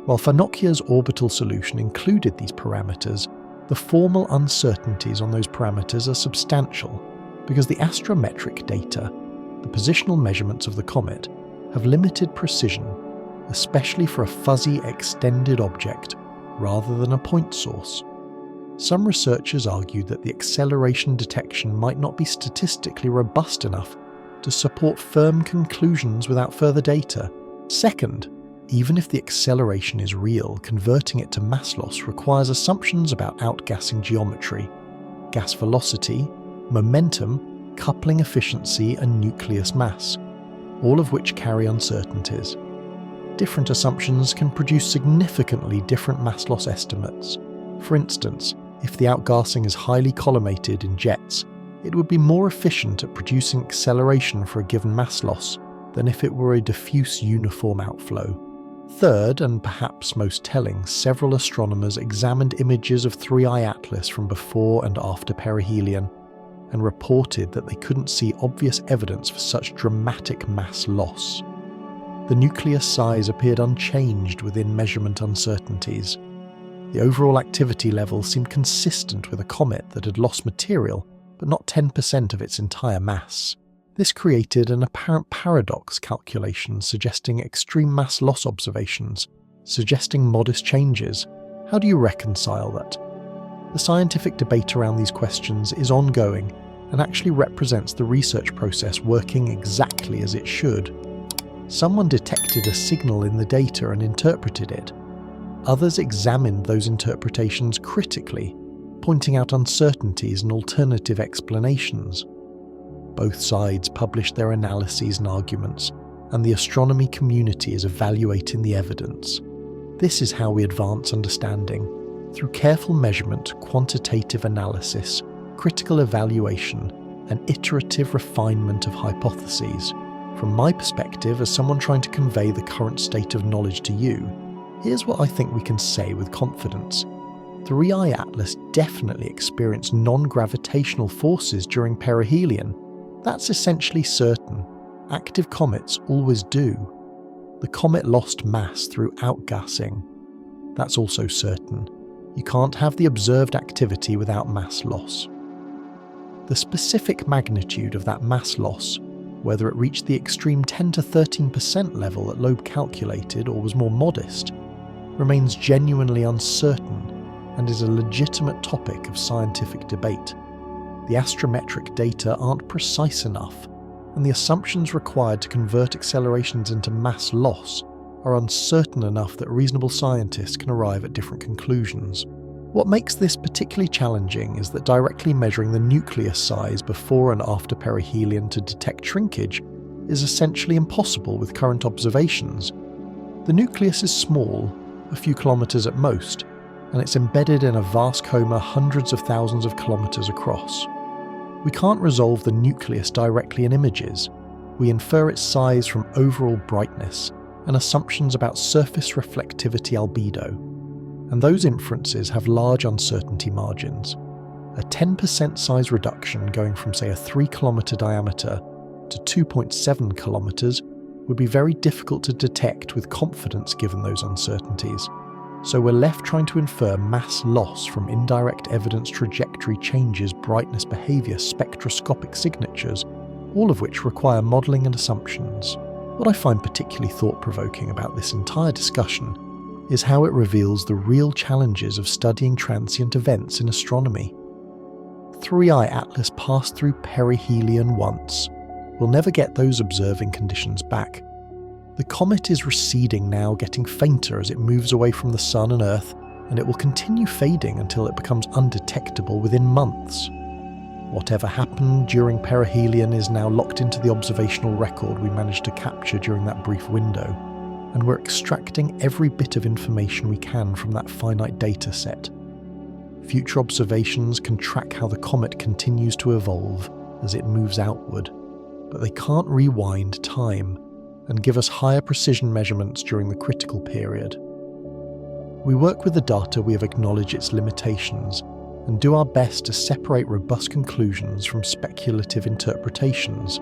While Farnokia's orbital solution included these parameters, the formal uncertainties on those parameters are substantial because the astrometric data, the positional measurements of the comet, have limited precision, especially for a fuzzy extended object rather than a point source. Some researchers argued that the acceleration detection might not be statistically robust enough to support firm conclusions without further data. Second, even if the acceleration is real, converting it to mass loss requires assumptions about outgassing geometry, gas velocity, momentum, coupling efficiency, and nucleus mass, all of which carry uncertainties. Different assumptions can produce significantly different mass loss estimates. For instance, if the outgassing is highly collimated in jets, it would be more efficient at producing acceleration for a given mass loss than if it were a diffuse uniform outflow. Third, and perhaps most telling, several astronomers examined images of 3I Atlas from before and after perihelion, and reported that they couldn't see obvious evidence for such dramatic mass loss. The nucleus size appeared unchanged within measurement uncertainties. The overall activity level seemed consistent with a comet that had lost material, but not 10% of its entire mass. This created an apparent paradox calculation suggesting extreme mass loss observations, suggesting modest changes. How do you reconcile that? The scientific debate around these questions is ongoing and actually represents the research process working exactly as it should. Someone detected a signal in the data and interpreted it. Others examined those interpretations critically, pointing out uncertainties and alternative explanations. Both sides published their analyses and arguments, and the astronomy community is evaluating the evidence. This is how we advance understanding, through careful measurement, quantitative analysis, critical evaluation, and iterative refinement of hypotheses. From my perspective, as someone trying to convey the current state of knowledge to you, here's what I think we can say with confidence. 3I Atlas definitely experienced non-gravitational forces during perihelion. That's essentially certain. Active comets always do. The comet lost mass through outgassing. That's also certain. You can't have the observed activity without mass loss. The specific magnitude of that mass loss, whether it reached the extreme 10 to 13% level that Loeb calculated or was more modest, remains genuinely uncertain and is a legitimate topic of scientific debate. The astrometric data aren't precise enough, and the assumptions required to convert accelerations into mass loss are uncertain enough that reasonable scientists can arrive at different conclusions. What makes this particularly challenging is that directly measuring the nucleus size before and after perihelion to detect shrinkage is essentially impossible with current observations. The nucleus is small, a few kilometers at most, and it's embedded in a vast coma hundreds of thousands of kilometers across. We can't resolve the nucleus directly in images. We infer its size from overall brightness and assumptions about surface reflectivity albedo, and those inferences have large uncertainty margins. A 10% size reduction going from, say, a 3-kilometer diameter to 2.7 kilometers would be very difficult to detect with confidence given those uncertainties. So we're left trying to infer mass loss from indirect evidence trajectory changes, brightness behaviour, spectroscopic signatures, all of which require modelling and assumptions. What I find particularly thought-provoking about this entire discussion is how it reveals the real challenges of studying transient events in astronomy. 3I Atlas passed through perihelion once. We'll never get those observing conditions back. The comet is receding now, getting fainter as it moves away from the Sun and Earth, and it will continue fading until it becomes undetectable within months. Whatever happened during perihelion is now locked into the observational record we managed to capture during that brief window, and we're extracting every bit of information we can from that finite data set. Future observations can track how the comet continues to evolve as it moves outward, but they can't rewind time and give us higher precision measurements during the critical period. We work with the data we have acknowledged its limitations and do our best to separate robust conclusions from speculative interpretations.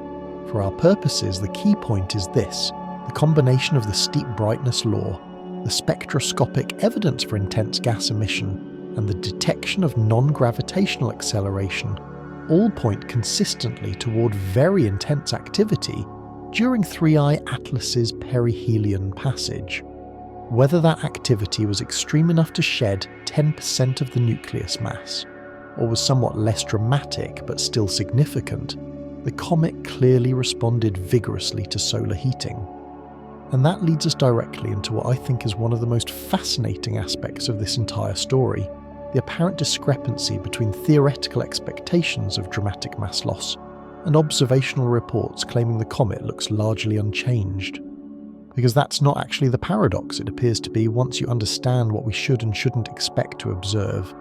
For our purposes, the key point is this: the combination of the steep brightness law, the spectroscopic evidence for intense gas emission, and the detection of non-gravitational acceleration all point consistently toward very intense activity during 3I Atlas's perihelion passage. Whether that activity was extreme enough to shed 10% of the nucleus mass, or was somewhat less dramatic but still significant, the comet clearly responded vigorously to solar heating. And that leads us directly into what I think is one of the most fascinating aspects of this entire story: the apparent discrepancy between theoretical expectations of dramatic mass loss and observational reports claiming the comet looks largely unchanged. Because that's not actually the paradox it appears to be once you understand what we should and shouldn't expect to observe.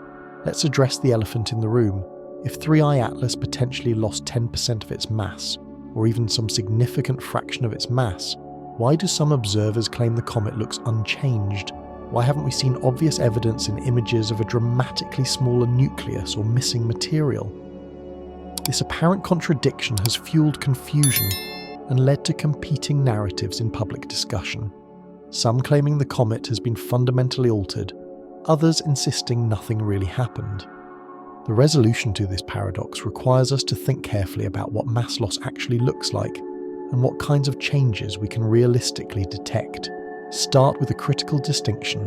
Let's address the elephant in the room. If 3I Atlas potentially lost 10% of its mass, or even some significant fraction of its mass, Why do some observers claim the comet looks unchanged? Why haven't we seen obvious evidence in images of a dramatically smaller nucleus or missing material? This apparent contradiction has fueled confusion and led to competing narratives in public discussion. Some claiming the comet has been fundamentally altered, others insisting nothing really happened. The resolution to this paradox requires us to think carefully about what mass loss actually looks like and what kinds of changes we can realistically detect. Start with a critical distinction.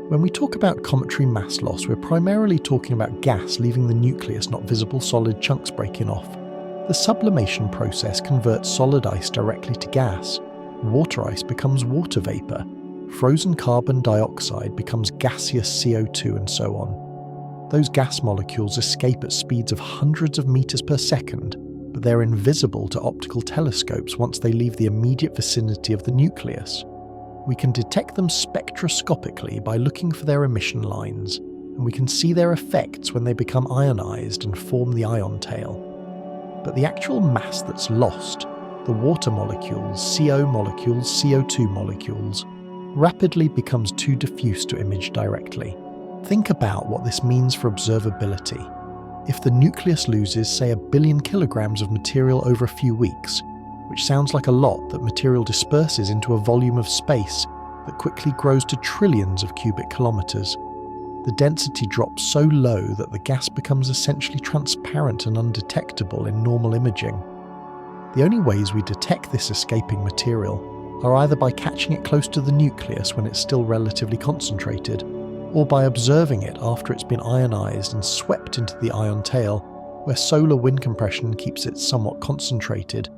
When we talk about cometary mass loss, we're primarily talking about gas leaving the nucleus, not visible solid chunks breaking off. The sublimation process converts solid ice directly to gas. Water ice becomes water vapor. Frozen carbon dioxide becomes gaseous CO2, and so on. Those gas molecules escape at speeds of hundreds of meters per second, but they're invisible to optical telescopes once they leave the immediate vicinity of the nucleus. We can detect them spectroscopically by looking for their emission lines, and we can see their effects when they become ionized and form the ion tail. But the actual mass that's lost, the water molecules, CO molecules, CO2 molecules, rapidly becomes too diffuse to image directly. Think about what this means for observability. If the nucleus loses, say, 1 billion kilograms of material over a few weeks, which sounds like a lot, that material disperses into a volume of space that quickly grows to trillions of cubic kilometers. The density drops so low that the gas becomes essentially transparent and undetectable in normal imaging. The only ways we detect this escaping material are either by catching it close to the nucleus when it's still relatively concentrated, or by observing it after it's been ionized and swept into the ion tail, where solar wind compression keeps it somewhat concentrated,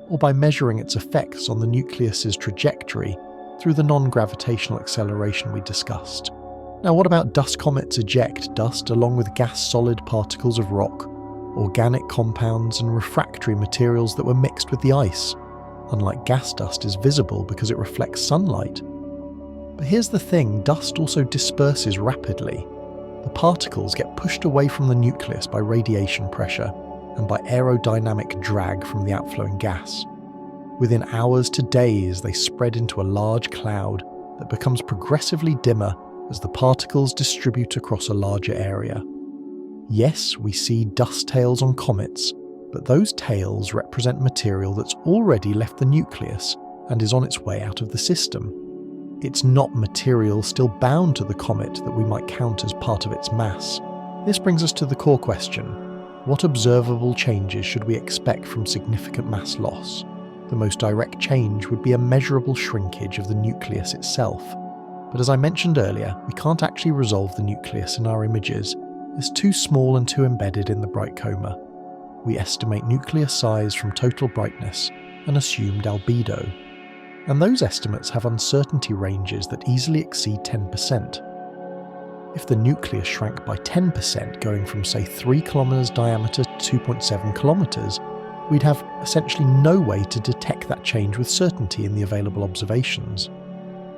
or by measuring its effects on the nucleus's trajectory through the non-gravitational acceleration we discussed. Now, what about dust comets eject dust along with gas-solid particles of rock, organic compounds and refractory materials that were mixed with the ice? Unlike gas, dust is visible because it reflects sunlight. But here's the thing, dust also disperses rapidly. The particles get pushed away from the nucleus by radiation pressure and by aerodynamic drag from the outflowing gas. Within hours to days, they spread into a large cloud that becomes progressively dimmer as the particles distribute across a larger area. Yes, we see dust tails on comets, but those tails represent material that's already left the nucleus and is on its way out of the system. It's not material still bound to the comet that we might count as part of its mass. This brings us to the core question. What observable changes should we expect from significant mass loss? The most direct change would be a measurable shrinkage of the nucleus itself. But as I mentioned earlier, we can't actually resolve the nucleus in our images. It's too small and too embedded in the bright coma. We estimate nuclear size from total brightness and assumed albedo. And those estimates have uncertainty ranges that easily exceed 10%. If the nucleus shrank by 10%, going from say 3 kilometers diameter to 2.7 kilometers, we'd have essentially no way to detect that change with certainty in the available observations.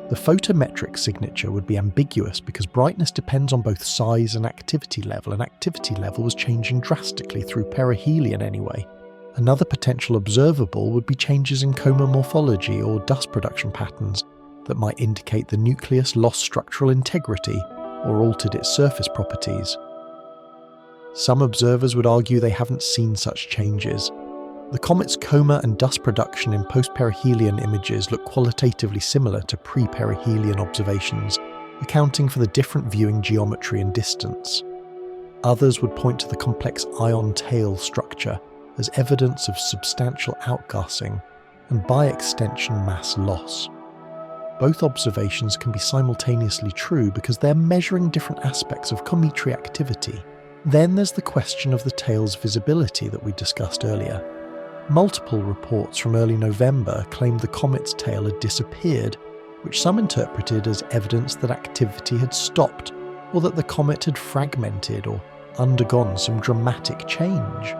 The photometric signature would be ambiguous because brightness depends on both size and activity level was changing drastically through perihelion anyway. Another potential observable would be changes in coma morphology or dust production patterns that might indicate the nucleus lost structural integrity or altered its surface properties. Some observers would argue they haven't seen such changes. The comet's coma and dust production in post-perihelion images look qualitatively similar to pre-perihelion observations, accounting for the different viewing geometry and distance. Others would point to the complex ion tail structure as evidence of substantial outgassing and, by extension, mass loss. Both observations can be simultaneously true because they're measuring different aspects of cometary activity. Then there's the question of the tail's visibility that we discussed earlier. Multiple reports from early November claimed the comet's tail had disappeared, which some interpreted as evidence that activity had stopped, or that the comet had fragmented or undergone some dramatic change.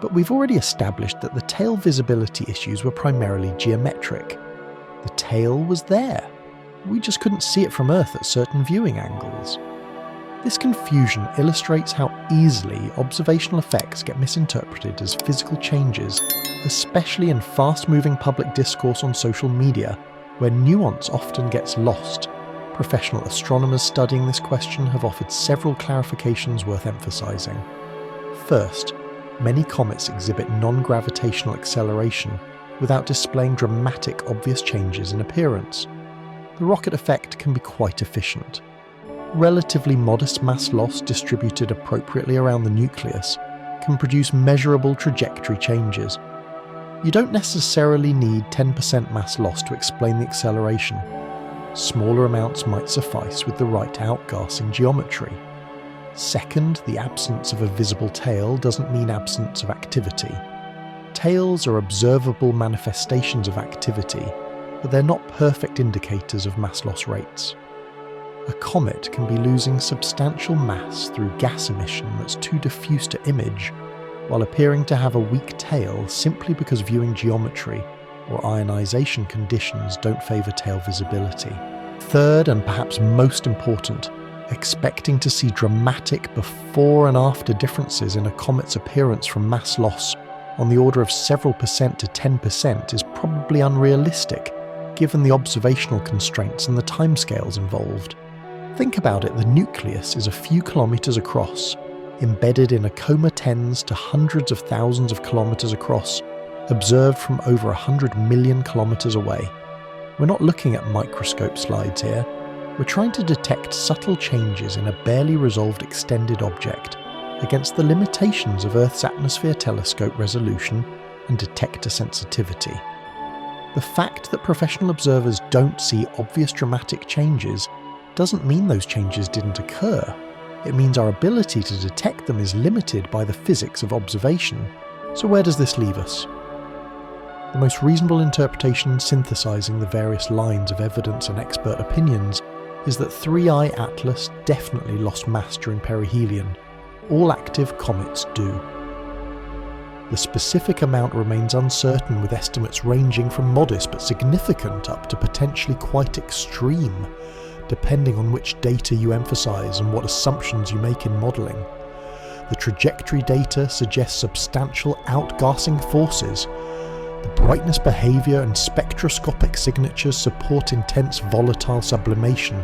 But we've already established that the tail visibility issues were primarily geometric. The tail was there. We just couldn't see it from Earth at certain viewing angles. This confusion illustrates how easily observational effects get misinterpreted as physical changes, especially in fast-moving public discourse on social media, where nuance often gets lost. Professional astronomers studying this question have offered several clarifications worth emphasizing. First, many comets exhibit non-gravitational acceleration without displaying dramatic, obvious changes in appearance. The rocket effect can be quite efficient. Relatively modest mass loss distributed appropriately around the nucleus can produce measurable trajectory changes. You don't necessarily need 10% mass loss to explain the acceleration. Smaller amounts might suffice with the right outgassing geometry. Second, the absence of a visible tail doesn't mean absence of activity. Tails are observable manifestations of activity, but they're not perfect indicators of mass loss rates. A comet can be losing substantial mass through gas emission that's too diffuse to image, while appearing to have a weak tail simply because viewing geometry or ionization conditions don't favour tail visibility. Third, and perhaps most important, expecting to see dramatic before and after differences in a comet's appearance from mass loss on the order of several percent to 10% is probably unrealistic, given the observational constraints and the timescales involved. Think about it, the nucleus is a few kilometres across, embedded in a coma tens to hundreds of thousands of kilometres across, observed from over 100 million kilometres away. We're not looking at microscope slides here. We're trying to detect subtle changes in a barely resolved extended object against the limitations of Earth's atmosphere telescope resolution and detector sensitivity. The fact that professional observers don't see obvious dramatic changes doesn't mean those changes didn't occur. It means our ability to detect them is limited by the physics of observation. So where does this leave us? The most reasonable interpretation, synthesizing the various lines of evidence and expert opinions, is that 3I Atlas definitely lost mass during perihelion. All active comets do. The specific amount remains uncertain, with estimates ranging from modest but significant up to potentially quite extreme, depending on which data you emphasize and what assumptions you make in modelling. The trajectory data suggests substantial outgassing forces. The brightness behaviour and spectroscopic signatures support intense volatile sublimation.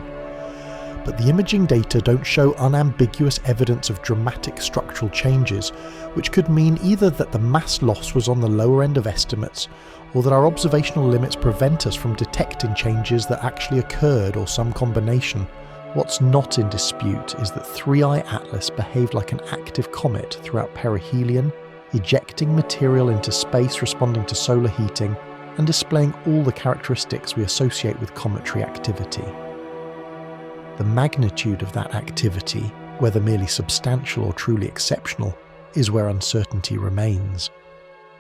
But the imaging data don't show unambiguous evidence of dramatic structural changes, which could mean either that the mass loss was on the lower end of estimates, or that our observational limits prevent us from detecting changes that actually occurred, or some combination. What's not in dispute is that 3I Atlas behaved like an active comet throughout perihelion, ejecting material into space responding to solar heating, and displaying all the characteristics we associate with cometary activity. The magnitude of that activity, whether merely substantial or truly exceptional, is where uncertainty remains.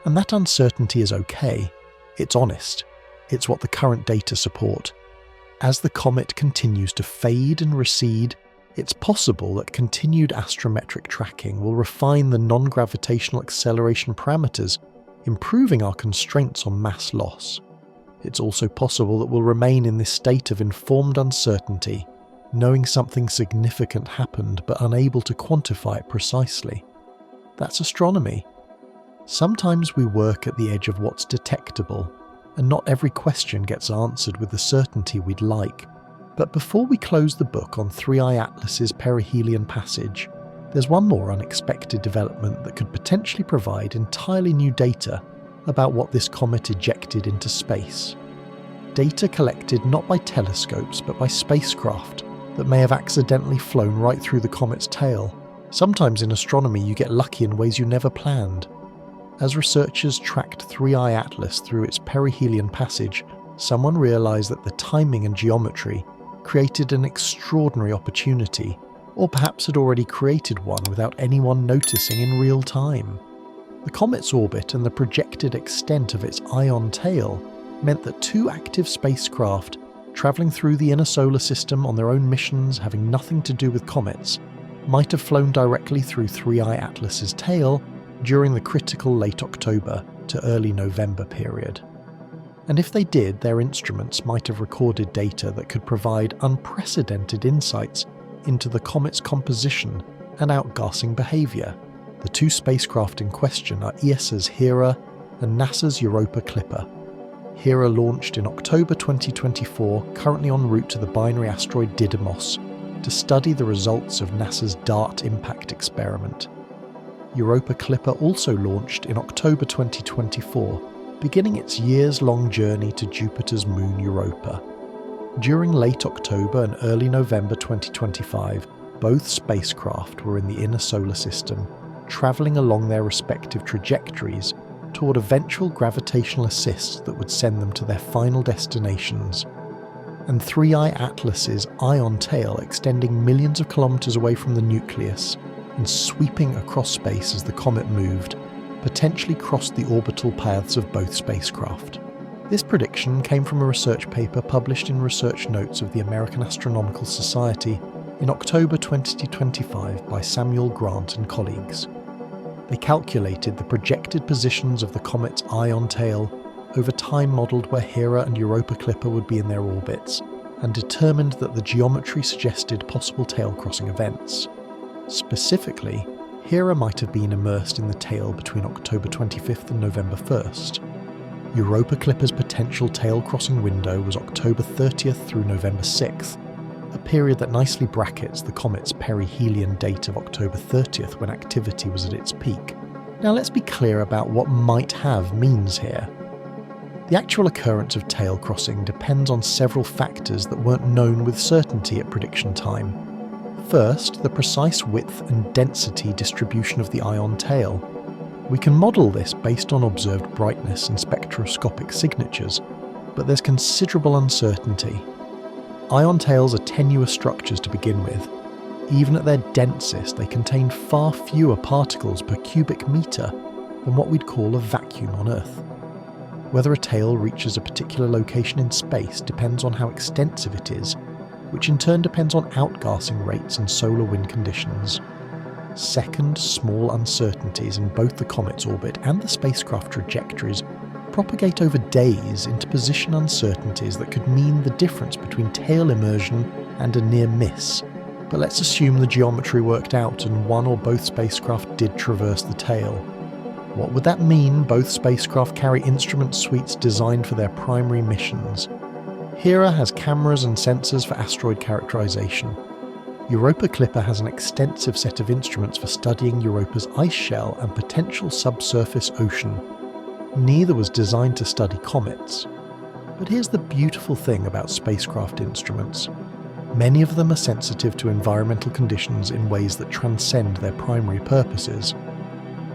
And that uncertainty is okay. It's honest. It's what the current data support. As the comet continues to fade and recede, it's possible that continued astrometric tracking will refine the non-gravitational acceleration parameters, improving our constraints on mass loss. It's also possible that we'll remain in this state of informed uncertainty, knowing something significant happened but unable to quantify it precisely. That's astronomy. Sometimes we work at the edge of what's detectable, and not every question gets answered with the certainty we'd like. But before we close the book on 3I Atlas's perihelion passage, there's one more unexpected development that could potentially provide entirely new data about what this comet ejected into space. Data collected not by telescopes but by spacecraft that may have accidentally flown right through the comet's tail. Sometimes in astronomy you get lucky in ways you never planned. As researchers tracked 3I Atlas through its perihelion passage, someone realised that the timing and geometry created an extraordinary opportunity, or perhaps had already created one without anyone noticing in real time. The comet's orbit and the projected extent of its ion tail meant that two active spacecraft, travelling through the inner solar system on their own missions having nothing to do with comets, might have flown directly through 3I Atlas's tail during the critical late October to early November period. And if they did, their instruments might have recorded data that could provide unprecedented insights into the comet's composition and outgassing behaviour. The two spacecraft in question are ESA's Hera and NASA's Europa Clipper. Hera launched in October 2024, currently en route to the binary asteroid Didymos, to study the results of NASA's DART impact experiment. Europa Clipper also launched in October 2024, beginning its years-long journey to Jupiter's moon Europa. During late October and early November 2025, both spacecraft were in the inner solar system, travelling along their respective trajectories toward eventual gravitational assists that would send them to their final destinations. And 3I Atlas's ion tail, extending millions of kilometres away from the nucleus and sweeping across space as the comet moved, potentially crossed the orbital paths of both spacecraft. This prediction came from a research paper published in Research Notes of the American Astronomical Society in October 2025 by Samuel Grant and colleagues. They calculated the projected positions of the comet's ion tail over time modelled where Hera and Europa Clipper would be in their orbits, and determined that the geometry suggested possible tail-crossing events. Specifically, Hera might have been immersed in the tail between October 25th and November 1st. Europa Clipper's potential tail-crossing window was October 30th through November 6th, a period that nicely brackets the comet's perihelion date of October 30th when activity was at its peak. Now let's be clear about what might have means here. The actual occurrence of tail crossing depends on several factors that weren't known with certainty at prediction time. First, the precise width and density distribution of the ion tail. We can model this based on observed brightness and spectroscopic signatures, but there's considerable uncertainty. Ion tails are tenuous structures to begin with. Even at their densest, they contain far fewer particles per cubic metre than what we'd call a vacuum on Earth. Whether a tail reaches a particular location in space depends on how extensive it is, which in turn depends on outgassing rates and solar wind conditions. Second, small uncertainties in both the comet's orbit and the spacecraft trajectories propagate over days into position uncertainties that could mean the difference between tail immersion and a near miss. But let's assume the geometry worked out and one or both spacecraft did traverse the tail. What would that mean? Both spacecraft carry instrument suites designed for their primary missions. Hera has cameras and sensors for asteroid characterization. Europa Clipper has an extensive set of instruments for studying Europa's ice shell and potential subsurface ocean. Neither was designed to study comets. But here's the beautiful thing about spacecraft instruments. Many of them are sensitive to environmental conditions in ways that transcend their primary purposes.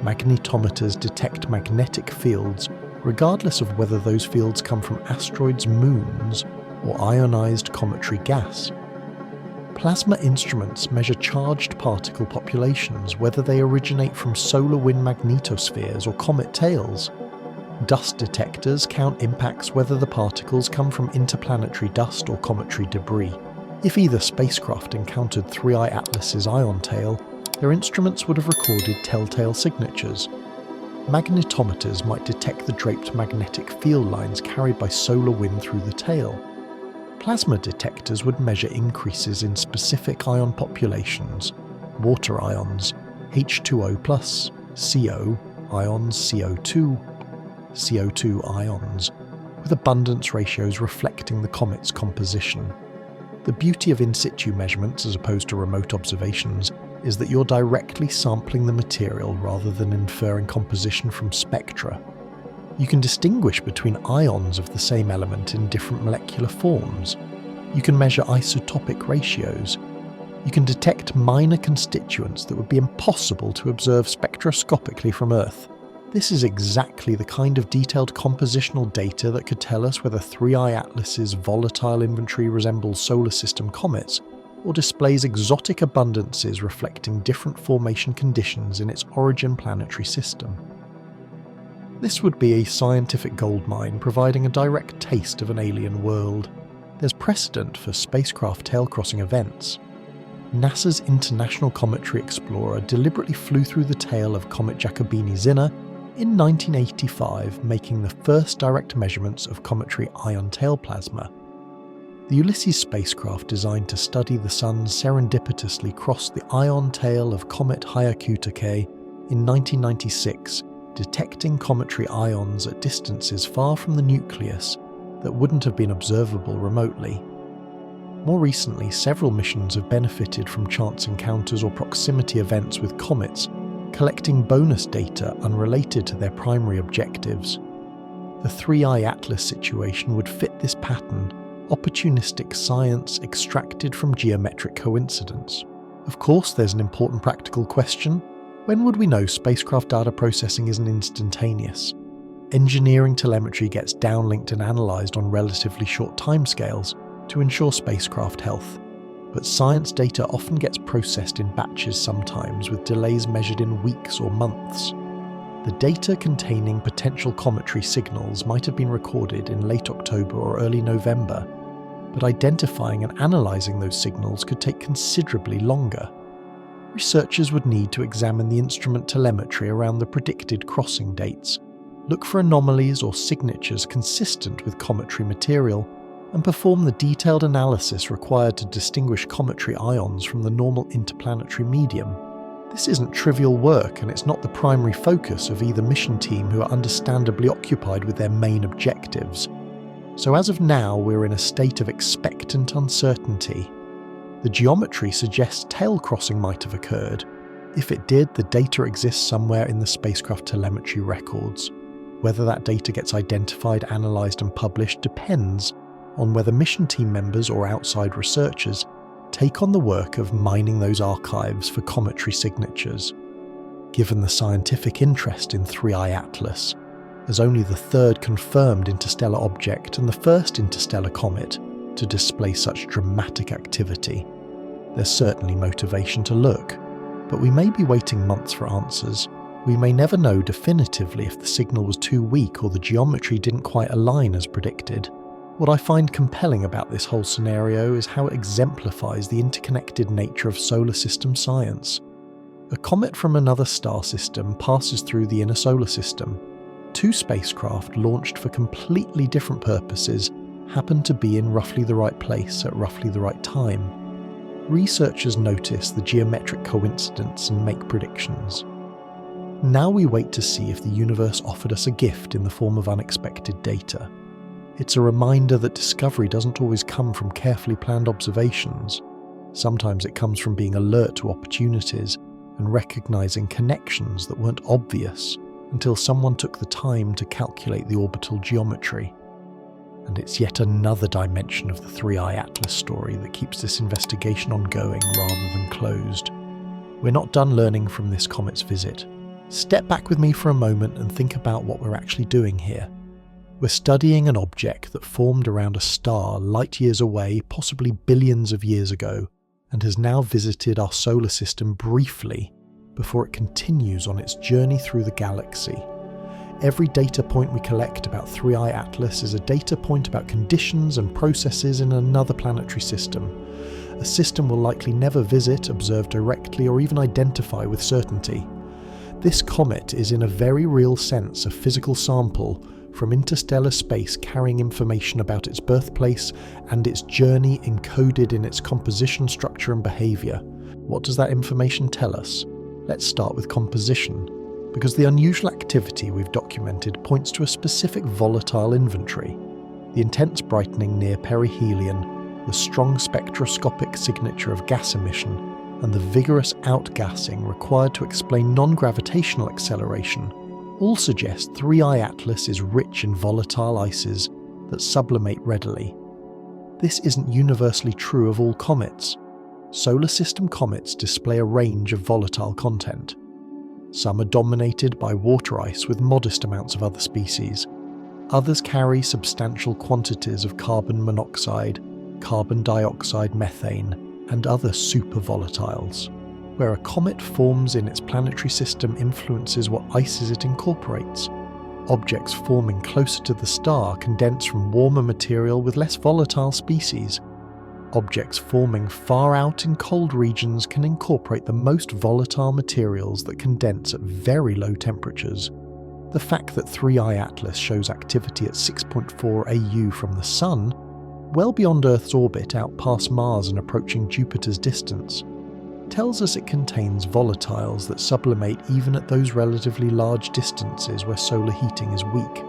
Magnetometers detect magnetic fields regardless of whether those fields come from asteroids' moons or ionized cometary gas. Plasma instruments measure charged particle populations, whether they originate from solar wind magnetospheres or comet tails. Dust detectors count impacts whether the particles come from interplanetary dust or cometary debris. If either spacecraft encountered 3I Atlas's ion tail, their instruments would have recorded telltale signatures. Magnetometers might detect the draped magnetic field lines carried by solar wind through the tail. Plasma detectors would measure increases in specific ion populations, water ions, H2O+, CO ions, CO2 ions, with abundance ratios reflecting the comet's composition. The beauty of in situ measurements as opposed to remote observations is that you're directly sampling the material rather than inferring composition from spectra. You can distinguish between ions of the same element in different molecular forms. You can measure isotopic ratios. You can detect minor constituents that would be impossible to observe spectroscopically from Earth. This is exactly the kind of detailed compositional data that could tell us whether 3I Atlas's volatile inventory resembles solar system comets, or displays exotic abundances reflecting different formation conditions in its origin planetary system. This would be a scientific goldmine, providing a direct taste of an alien world. There's precedent for spacecraft tail-crossing events. NASA's International Cometary Explorer deliberately flew through the tail of Comet Giacobini-Zinner in 1985, making the first direct measurements of cometary ion tail plasma. The The Ulysses spacecraft, designed to study the Sun, serendipitously crossed the ion tail of Comet Hyakutake in 1996, detecting cometary ions at distances far from the nucleus that wouldn't have been observable remotely. More recently, several missions have benefited from chance encounters or proximity events with comets, collecting bonus data unrelated to their primary objectives. The 3i Atlas situation would fit this pattern: opportunistic science extracted from geometric coincidence. Of course, there's an important practical question. When would we know spacecraft data processing isn't instantaneous? Engineering telemetry gets downlinked and analysed on relatively short timescales to ensure spacecraft health, but science data often gets processed in batches, sometimes with delays measured in weeks or months. The data containing potential cometary signals might have been recorded in late October or early November, but identifying and analysing those signals could take considerably longer. Researchers would need to examine the instrument telemetry around the predicted crossing dates, look for anomalies or signatures consistent with cometary material, and perform the detailed analysis required to distinguish cometary ions from the normal interplanetary medium. This isn't trivial work, and it's not the primary focus of either mission team, who are understandably occupied with their main objectives. So as of now, we're in a state of expectant uncertainty. The geometry suggests tail crossing might have occurred. If it did, the data exists somewhere in the spacecraft telemetry records. Whether that data gets identified, analysed and published depends on whether mission team members or outside researchers take on the work of mining those archives for cometary signatures. Given the scientific interest in 3i Atlas, as only the third confirmed interstellar object and the first interstellar comet to display such dramatic activity, there's certainly motivation to look, but we may be waiting months for answers. We may never know definitively if the signal was too weak or the geometry didn't quite align as predicted. What I find compelling about this whole scenario is how it exemplifies the interconnected nature of solar system science. A comet from another star system passes through the inner solar system. Two spacecraft launched for completely different purposes happen to be in roughly the right place at roughly the right time. Researchers notice the geometric coincidence and make predictions. Now we wait to see if the universe offered us a gift in the form of unexpected data. It's a reminder that discovery doesn't always come from carefully planned observations. Sometimes it comes from being alert to opportunities and recognizing connections that weren't obvious until someone took the time to calculate the orbital geometry. And it's yet another dimension of the 3i Atlas story that keeps this investigation ongoing rather than closed. We're not done learning from this comet's visit. Step back with me for a moment and think about what we're actually doing here. We're studying an object that formed around a star light years away, possibly billions of years ago, and has now visited our solar system briefly before it continues on its journey through the galaxy. Every data point we collect about 3i Atlas is a data point about conditions and processes in another planetary system. A system we'll likely never visit, observe directly, or even identify with certainty. This comet is in a very real sense a physical sample from interstellar space, carrying information about its birthplace and its journey encoded in its composition, structure and behaviour. What does that information tell us? Let's start with composition, because the unusual activity we've documented points to a specific volatile inventory. The intense brightening near perihelion, the strong spectroscopic signature of gas emission, and the vigorous outgassing required to explain non-gravitational acceleration all suggest 3i Atlas is rich in volatile ices that sublimate readily. This isn't universally true of all comets. Solar system comets display a range of volatile content. Some are dominated by water ice with modest amounts of other species. Others carry substantial quantities of carbon monoxide, carbon dioxide, methane, and other supervolatiles. Where a comet forms in its planetary system influences what ices it incorporates. Objects forming closer to the star condense from warmer material with less volatile species. Objects forming far out in cold regions can incorporate the most volatile materials that condense at very low temperatures. The fact that 3i Atlas shows activity at 6.4 AU from the Sun well beyond Earth's orbit out past Mars and approaching Jupiter's distance, tells us it contains volatiles that sublimate even at those relatively large distances where solar heating is weak.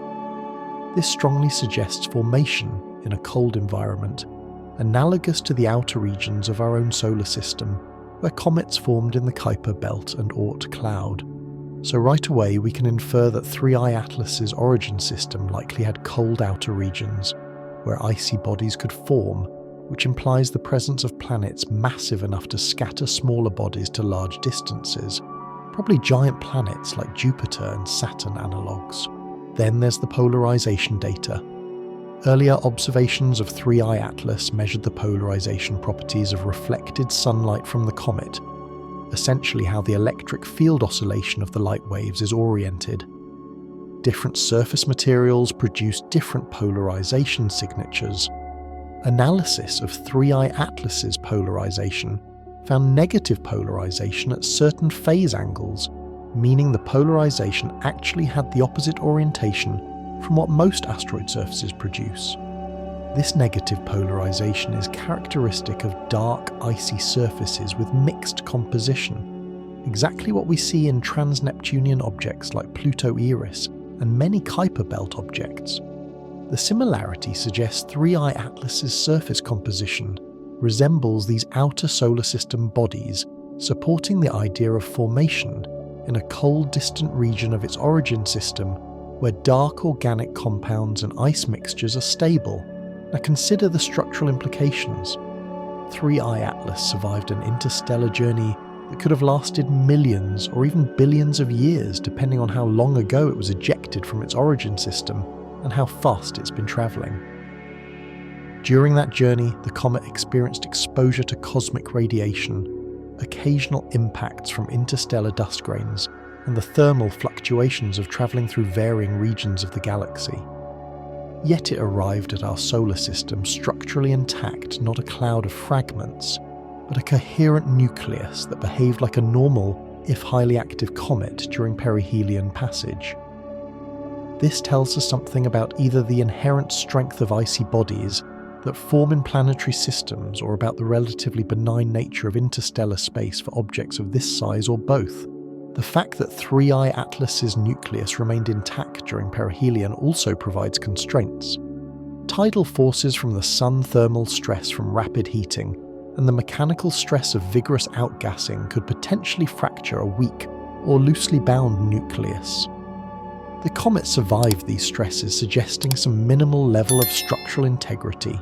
This strongly suggests formation in a cold environment, analogous to the outer regions of our own solar system, where comets formed in the Kuiper belt and Oort cloud. So right away we can infer that 3I Atlas's origin system likely had cold outer regions, where icy bodies could form, which implies the presence of planets massive enough to scatter smaller bodies to large distances, probably giant planets like Jupiter and Saturn analogues. Then there's the polarization data. Earlier observations of 3I Atlas measured the polarization properties of reflected sunlight from the comet, essentially how the electric field oscillation of the light waves is oriented. Different surface materials produce different polarization signatures. Analysis of 3I Atlas's polarization found negative polarization at certain phase angles, meaning the polarization actually had the opposite orientation from what most asteroid surfaces produce. This negative polarization is characteristic of dark, icy surfaces with mixed composition, exactly what we see in trans-Neptunian objects like Pluto-Eris and many Kuiper belt objects. The similarity suggests 3I Atlas's surface composition resembles these outer solar system bodies, supporting the idea of formation in a cold, distant region of its origin system where dark organic compounds and ice mixtures are stable. Now consider the structural implications. 3I Atlas survived an interstellar journey that could have lasted millions or even billions of years, depending on how long ago it was ejected from its origin system and how fast it's been travelling. During that journey, the comet experienced exposure to cosmic radiation, occasional impacts from interstellar dust grains, and the thermal fluctuations of travelling through varying regions of the galaxy. Yet it arrived at our solar system structurally intact, not a cloud of fragments, but a coherent nucleus that behaved like a normal, if highly active comet during perihelion passage. This tells us something about either the inherent strength of icy bodies that form in planetary systems or about the relatively benign nature of interstellar space for objects of this size, or both. The fact that 3I Atlas's nucleus remained intact during perihelion also provides constraints. Tidal forces from the sun, thermal stress from rapid heating, and the mechanical stress of vigorous outgassing could potentially fracture a weak or loosely bound nucleus. The comet survived these stresses, suggesting some minimal level of structural integrity.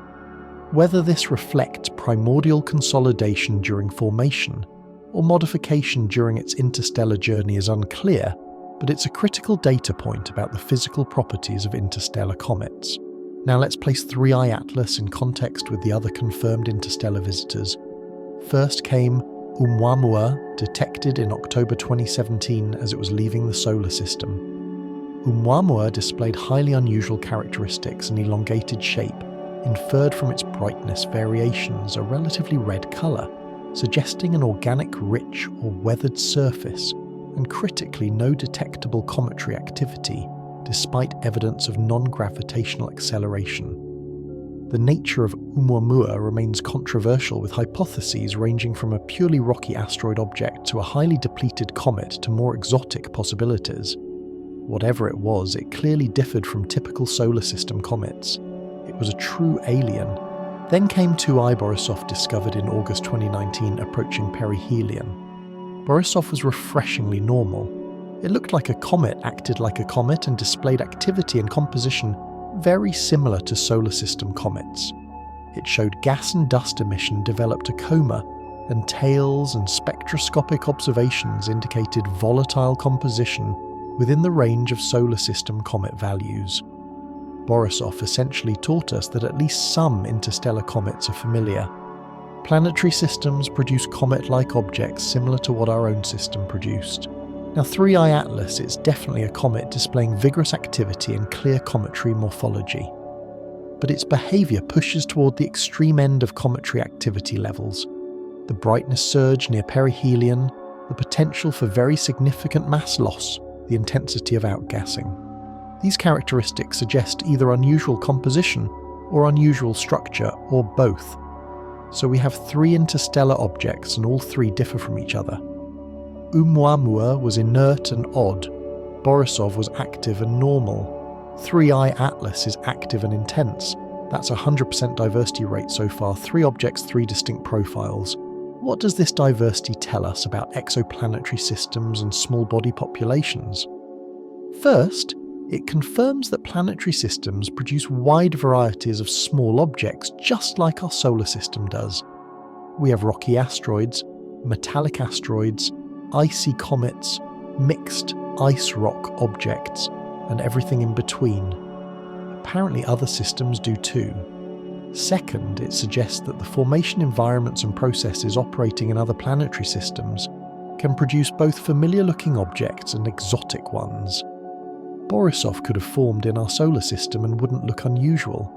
Whether this reflects primordial consolidation during formation or modification during its interstellar journey is unclear, but it's a critical data point about the physical properties of interstellar comets. Now let's place 3I Atlas in context with the other confirmed interstellar visitors. First came Oumuamua, detected in October 2017 as it was leaving the solar system. Oumuamua displayed highly unusual characteristics and elongated shape, inferred from its brightness variations, a relatively red colour, suggesting an organic rich or weathered surface, and critically no detectable cometary activity, despite evidence of non-gravitational acceleration. The nature of Oumuamua remains controversial, with hypotheses ranging from a purely rocky asteroid object to a highly depleted comet to more exotic possibilities. Whatever it was, it clearly differed from typical solar system comets. It was a true alien. Then came 2I Borisov, discovered in August 2019, approaching perihelion. Borisov was refreshingly normal. It looked like a comet acted like a comet and displayed activity and composition very similar to solar system comets. It showed gas and dust emission developed a coma, and tails and spectroscopic observations indicated volatile composition within the range of solar system comet values. Borisov essentially taught us that at least some interstellar comets are familiar. Planetary systems produce comet-like objects similar to what our own system produced. Now 3I Atlas is definitely a comet displaying vigorous activity and clear cometary morphology. But its behaviour pushes toward the extreme end of cometary activity levels. The brightness surge near perihelion, the potential for very significant mass loss, the intensity of outgassing. These characteristics suggest either unusual composition or unusual structure, or both. So we have 3 interstellar objects and all 3 differ from each other. Oumuamua was inert and odd. Borisov was active and normal. 3I Atlas is active and intense. That's a 100% diversity rate so far, 3 objects, 3 distinct profiles. What does this diversity tell us about exoplanetary systems and small body populations? First, it confirms that planetary systems produce wide varieties of small objects just like our solar system does. We have rocky asteroids, metallic asteroids, icy comets, mixed ice rock objects, and everything in between. Apparently other systems do too. Second, it suggests that the formation environments and processes operating in other planetary systems can produce both familiar-looking objects and exotic ones. Borisov could have formed in our solar system and wouldn't look unusual.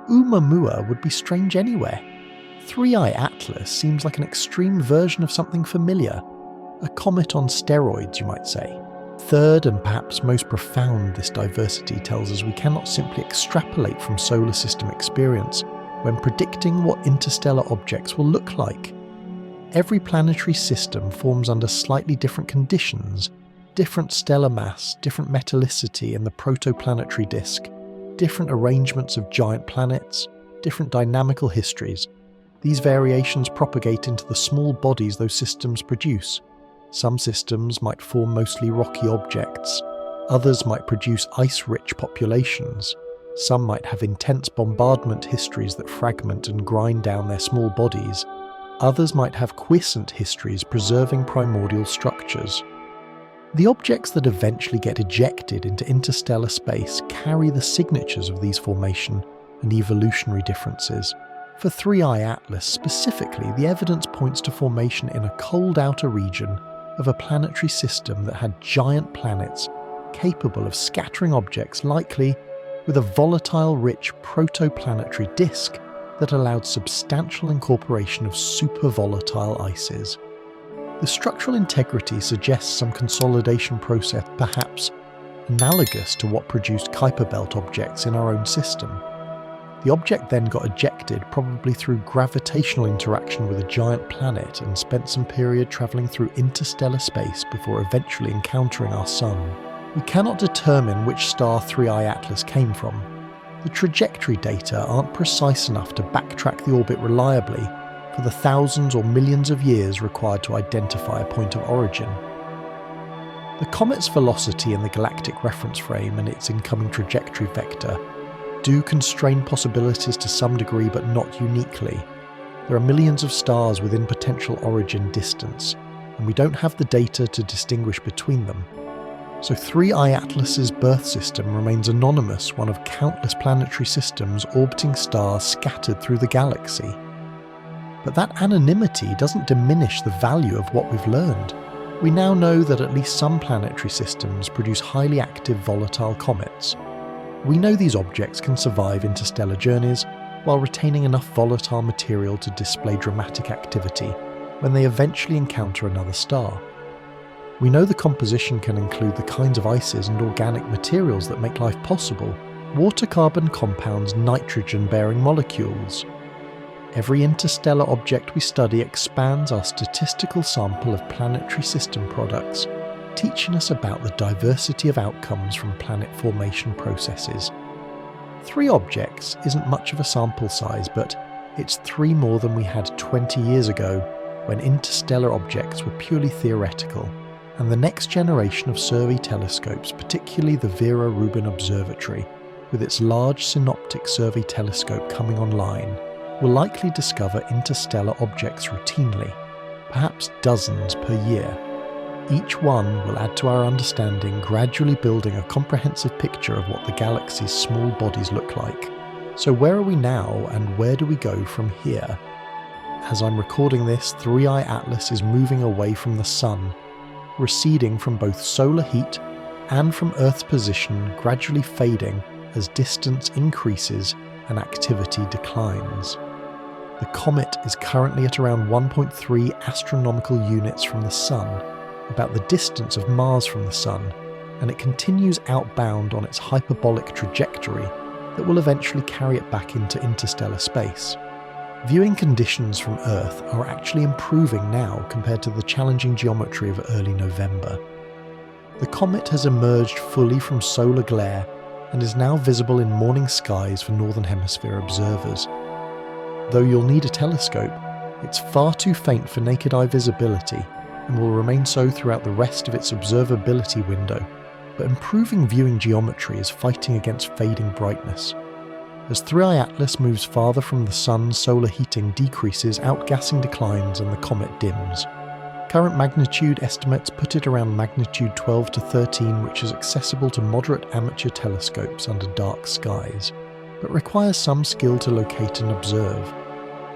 Oumuamua would be strange anywhere. 3I Atlas seems like an extreme version of something familiar. A comet on steroids, you might say. Third, and perhaps most profound, this diversity tells us we cannot simply extrapolate from solar system experience when predicting what interstellar objects will look like. Every planetary system forms under slightly different conditions, different stellar mass, different metallicity in the protoplanetary disk, different arrangements of giant planets, different dynamical histories. These variations propagate into the small bodies those systems produce. Some systems might form mostly rocky objects, others might produce ice-rich populations, some might have intense bombardment histories that fragment and grind down their small bodies, others might have quiescent histories preserving primordial structures. The objects that eventually get ejected into interstellar space carry the signatures of these formation and evolutionary differences. For 3I Atlas specifically, the evidence points to formation in a cold outer region of a planetary system that had giant planets capable of scattering objects, likely with a volatile-rich protoplanetary disk that allowed substantial incorporation of supervolatile ices. The structural integrity suggests some consolidation process, perhaps analogous to what produced Kuiper belt objects in our own system. The object then got ejected, probably through gravitational interaction with a giant planet, and spent some period travelling through interstellar space before eventually encountering our Sun. We cannot determine which star 3I Atlas came from. The trajectory data aren't precise enough to backtrack the orbit reliably for the thousands or millions of years required to identify a point of origin. The comet's velocity in the galactic reference frame and its incoming trajectory vector do constrain possibilities to some degree, but not uniquely. There are millions of stars within potential origin distance, and we don't have the data to distinguish between them. So 3I Atlas's birth system remains anonymous, one of countless planetary systems orbiting stars scattered through the galaxy. But that anonymity doesn't diminish the value of what we've learned. We now know that at least some planetary systems produce highly active volatile comets. We know these objects can survive interstellar journeys while retaining enough volatile material to display dramatic activity when they eventually encounter another star. We know the composition can include the kinds of ices and organic materials that make life possible: water-carbon compounds, nitrogen-bearing molecules. Every interstellar object we study expands our statistical sample of planetary system products, teaching us about the diversity of outcomes from planet formation processes. 3 objects isn't much of a sample size, but it's 3 more than we had 20 years ago, when interstellar objects were purely theoretical, and the next generation of survey telescopes, particularly the Vera Rubin Observatory, with its large synoptic survey telescope coming online, will likely discover interstellar objects routinely, perhaps dozens per year. Each one will add to our understanding, gradually building a comprehensive picture of what the galaxy's small bodies look like. So where are we now, and where do we go from here? As I'm recording this, 3I Atlas is moving away from the Sun, receding from both solar heat and from Earth's position, gradually fading as distance increases and activity declines. The comet is currently at around 1.3 astronomical units from the Sun, about the distance of Mars from the Sun, and it continues outbound on its hyperbolic trajectory, that will eventually carry it back into interstellar space. Viewing conditions from Earth are actually improving now compared to the challenging geometry of early November. The comet has emerged fully from solar glare and is now visible in morning skies for Northern Hemisphere observers. Though you'll need a telescope, it's far too faint for naked eye visibility and will remain so throughout the rest of its observability window, but improving viewing geometry is fighting against fading brightness. As 3i Atlas moves farther from the Sun, solar heating decreases, outgassing declines, and the comet dims. Current magnitude estimates put it around magnitude 12 to 13, which is accessible to moderate amateur telescopes under dark skies, but requires some skill to locate and observe.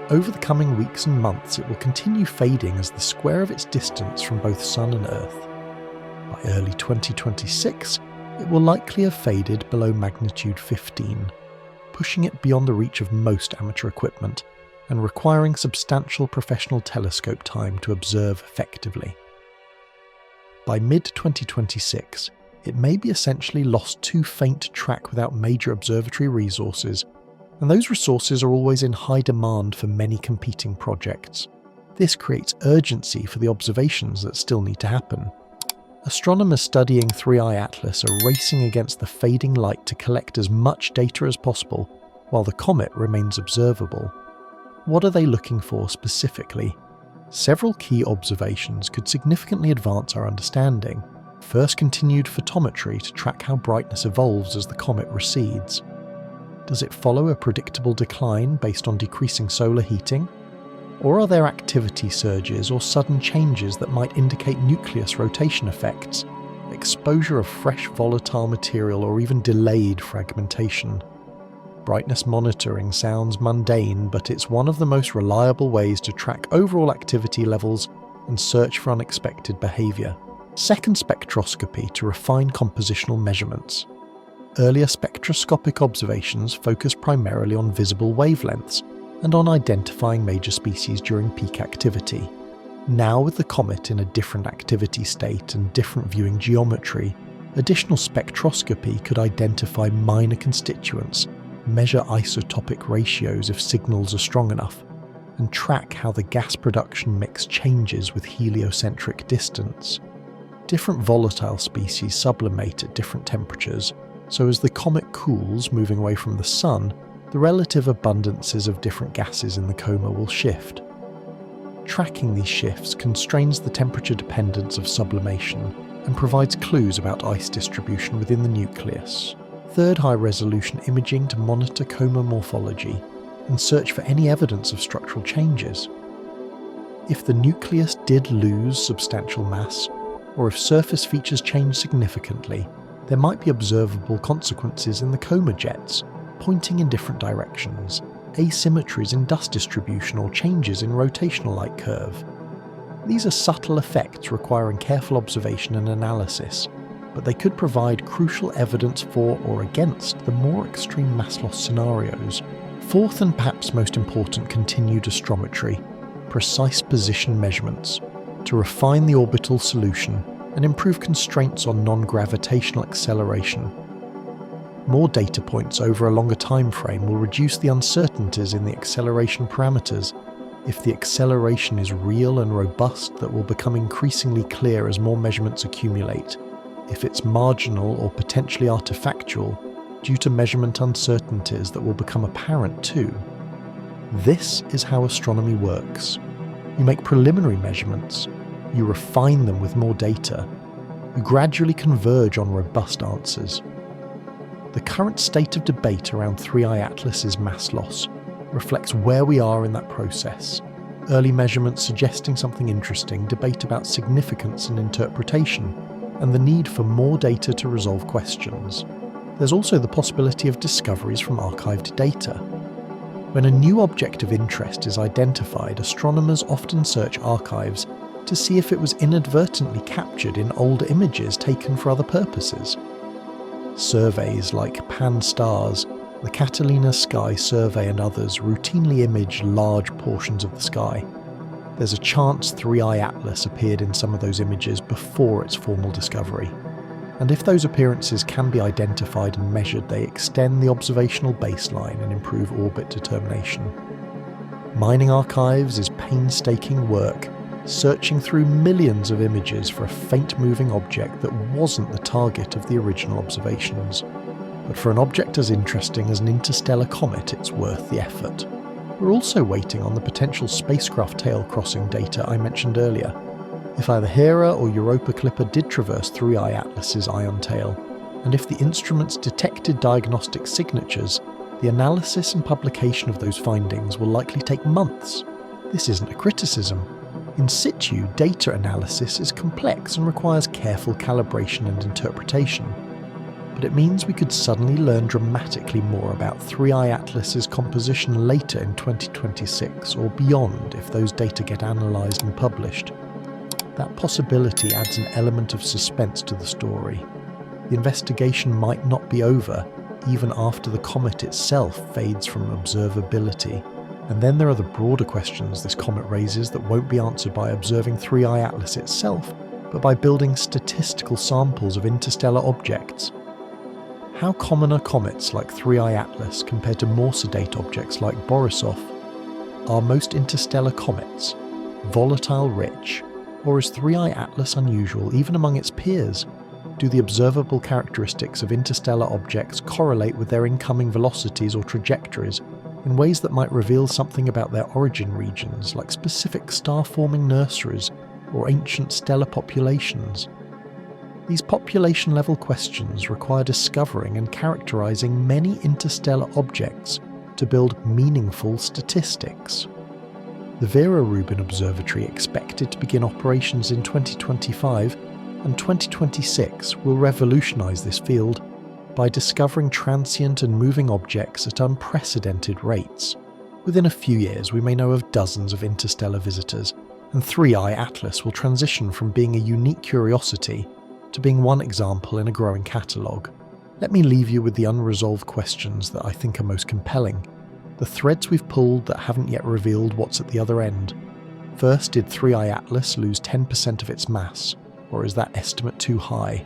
Over the coming weeks and months, it will continue fading as the square of its distance from both Sun and Earth. By early 2026, it will likely have faded below magnitude 15. Pushing it beyond the reach of most amateur equipment and requiring substantial professional telescope time to observe effectively. By mid-2026, it may be essentially lost too faint to track without major observatory resources, and those resources are always in high demand for many competing projects. This creates urgency for the observations that still need to happen. Astronomers studying 3i Atlas are racing against the fading light to collect as much data as possible, while the comet remains observable. What are they looking for specifically? Several key observations could significantly advance our understanding. First, continued photometry to track how brightness evolves as the comet recedes. Does it follow a predictable decline based on decreasing solar heating? Or are there activity surges or sudden changes that might indicate nucleus rotation effects, exposure of fresh volatile material, or even delayed fragmentation? Brightness monitoring sounds mundane, but it's one of the most reliable ways to track overall activity levels and search for unexpected behaviour. Second, spectroscopy to refine compositional measurements. Earlier spectroscopic observations focused primarily on visible wavelengths and on identifying major species during peak activity. Now, with the comet in a different activity state and different viewing geometry, additional spectroscopy could identify minor constituents, measure isotopic ratios if signals are strong enough, and track how the gas production mix changes with heliocentric distance. Different volatile species sublimate at different temperatures, so as the comet cools, moving away from the Sun, the relative abundances of different gases in the coma will shift. Tracking these shifts constrains the temperature dependence of sublimation and provides clues about ice distribution within the nucleus. Third, high-resolution imaging to monitor coma morphology and search for any evidence of structural changes. If the nucleus did lose substantial mass, or if surface features change significantly, there might be observable consequences in the coma jets, pointing in different directions, asymmetries in dust distribution, or changes in rotational light curve. These are subtle effects requiring careful observation and analysis, but they could provide crucial evidence for or against the more extreme mass loss scenarios. Fourth, and perhaps most important, continued astrometry, precise position measurements, to refine the orbital solution and improve constraints on non-gravitational acceleration. More data points over a longer time frame will reduce the uncertainties in the acceleration parameters. If the acceleration is real and robust, that will become increasingly clear as more measurements accumulate. If it's marginal or potentially artifactual, due to measurement uncertainties that will become apparent too. This is how astronomy works. You make preliminary measurements, you refine them with more data, you gradually converge on robust answers. The current state of debate around 3i Atlas's mass loss reflects where we are in that process. Early measurements suggesting something interesting, debate about significance and interpretation, and the need for more data to resolve questions. There's also the possibility of discoveries from archived data. When a new object of interest is identified, astronomers often search archives to see if it was inadvertently captured in old images taken for other purposes. Surveys like Pan-STARRS, the Catalina Sky Survey and others routinely image large portions of the sky. There's a chance 3i Atlas appeared in some of those images before its formal discovery. And if those appearances can be identified and measured, they extend the observational baseline and improve orbit determination. Mining archives is painstaking work, searching through millions of images for a faint moving object that wasn't the target of the original observations. But for an object as interesting as an interstellar comet, it's worth the effort. We're also waiting on the potential spacecraft tail crossing data I mentioned earlier. If either Hera or Europa Clipper did traverse 3I Atlas's ion tail, and if the instruments detected diagnostic signatures, the analysis and publication of those findings will likely take months. This isn't a criticism. In situ data analysis is complex and requires careful calibration and interpretation. But it means we could suddenly learn dramatically more about 3I Atlas's composition later in 2026 or beyond if those data get analysed and published. That possibility adds an element of suspense to the story. The investigation might not be over, even after the comet itself fades from observability. And then there are the broader questions this comet raises that won't be answered by observing 3I Atlas itself, but by building statistical samples of interstellar objects. How common are comets like 3I Atlas compared to more sedate objects like Borisov? Are most interstellar comets volatile rich? Or is 3I Atlas unusual even among its peers? Do the observable characteristics of interstellar objects correlate with their incoming velocities or trajectories in ways that might reveal something about their origin regions, like specific star-forming nurseries or ancient stellar populations? These population-level questions require discovering and characterizing many interstellar objects to build meaningful statistics. The Vera Rubin Observatory, expected to begin operations in 2025, and 2026 will revolutionize this field by discovering transient and moving objects at unprecedented rates. Within a few years, we may know of dozens of interstellar visitors, and 3I Atlas will transition from being a unique curiosity to being one example in a growing catalogue. Let me leave you with the unresolved questions that I think are most compelling. The threads we've pulled that haven't yet revealed what's at the other end. First, did 3I Atlas lose 10% of its mass, or is that estimate too high?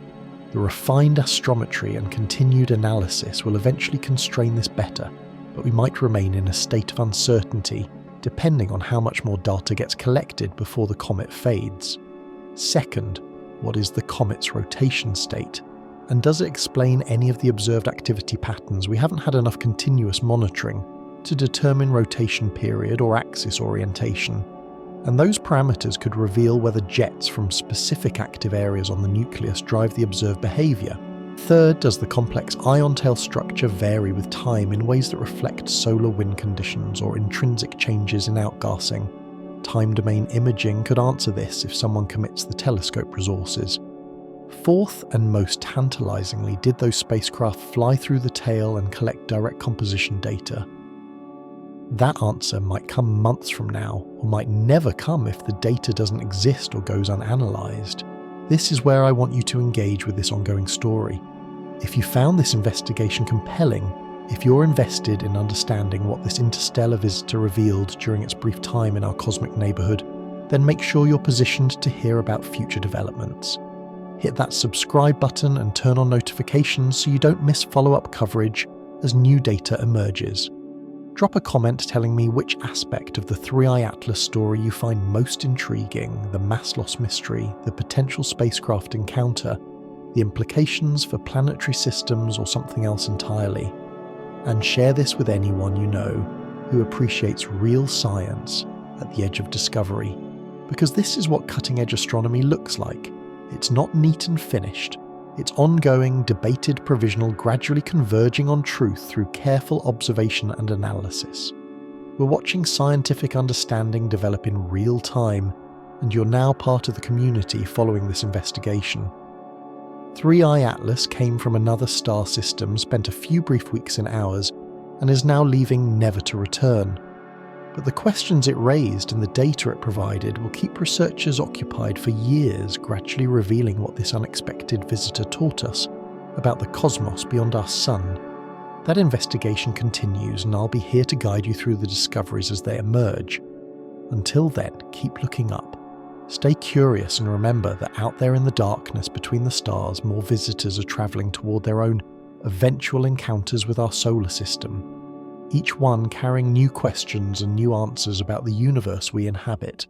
The refined astrometry and continued analysis will eventually constrain this better, but we might remain in a state of uncertainty depending on how much more data gets collected before the comet fades. Second, what is the comet's rotation state? And does it explain any of the observed activity patterns we haven't had enough continuous monitoring to determine rotation period or axis orientation? And those parameters could reveal whether jets from specific active areas on the nucleus drive the observed behaviour. Third, does the complex ion tail structure vary with time in ways that reflect solar wind conditions or intrinsic changes in outgassing? Time domain imaging could answer this if someone commits the telescope resources. Fourth, and most tantalisingly, did those spacecraft fly through the tail and collect direct composition data? That answer might come months from now, or might never come if the data doesn't exist or goes unanalyzed. This is where I want you to engage with this ongoing story. If you found this investigation compelling, if you're invested in understanding what this interstellar visitor revealed during its brief time in our cosmic neighbourhood, then make sure you're positioned to hear about future developments. Hit that subscribe button and turn on notifications so you don't miss follow-up coverage as new data emerges. Drop a comment telling me which aspect of the 3I Atlas story you find most intriguing, the mass loss mystery, the potential spacecraft encounter, the implications for planetary systems, or something else entirely. And share this with anyone you know who appreciates real science at the edge of discovery. Because this is what cutting-edge astronomy looks like. It's not neat and finished. It's ongoing, debated, provisional, gradually converging on truth through careful observation and analysis. We're watching scientific understanding develop in real time, and you're now part of the community following this investigation. 3I Atlas came from another star system, spent a few brief weeks in ours, and is now leaving never to return. But the questions it raised and the data it provided will keep researchers occupied for years, gradually revealing what this unexpected visitor taught us about the cosmos beyond our sun. That investigation continues, and I'll be here to guide you through the discoveries as they emerge. Until then, keep looking up, Stay curious and remember that out there in the darkness between the stars, more visitors are travelling toward their own eventual encounters with our solar system, each one carrying new questions and new answers about the universe we inhabit.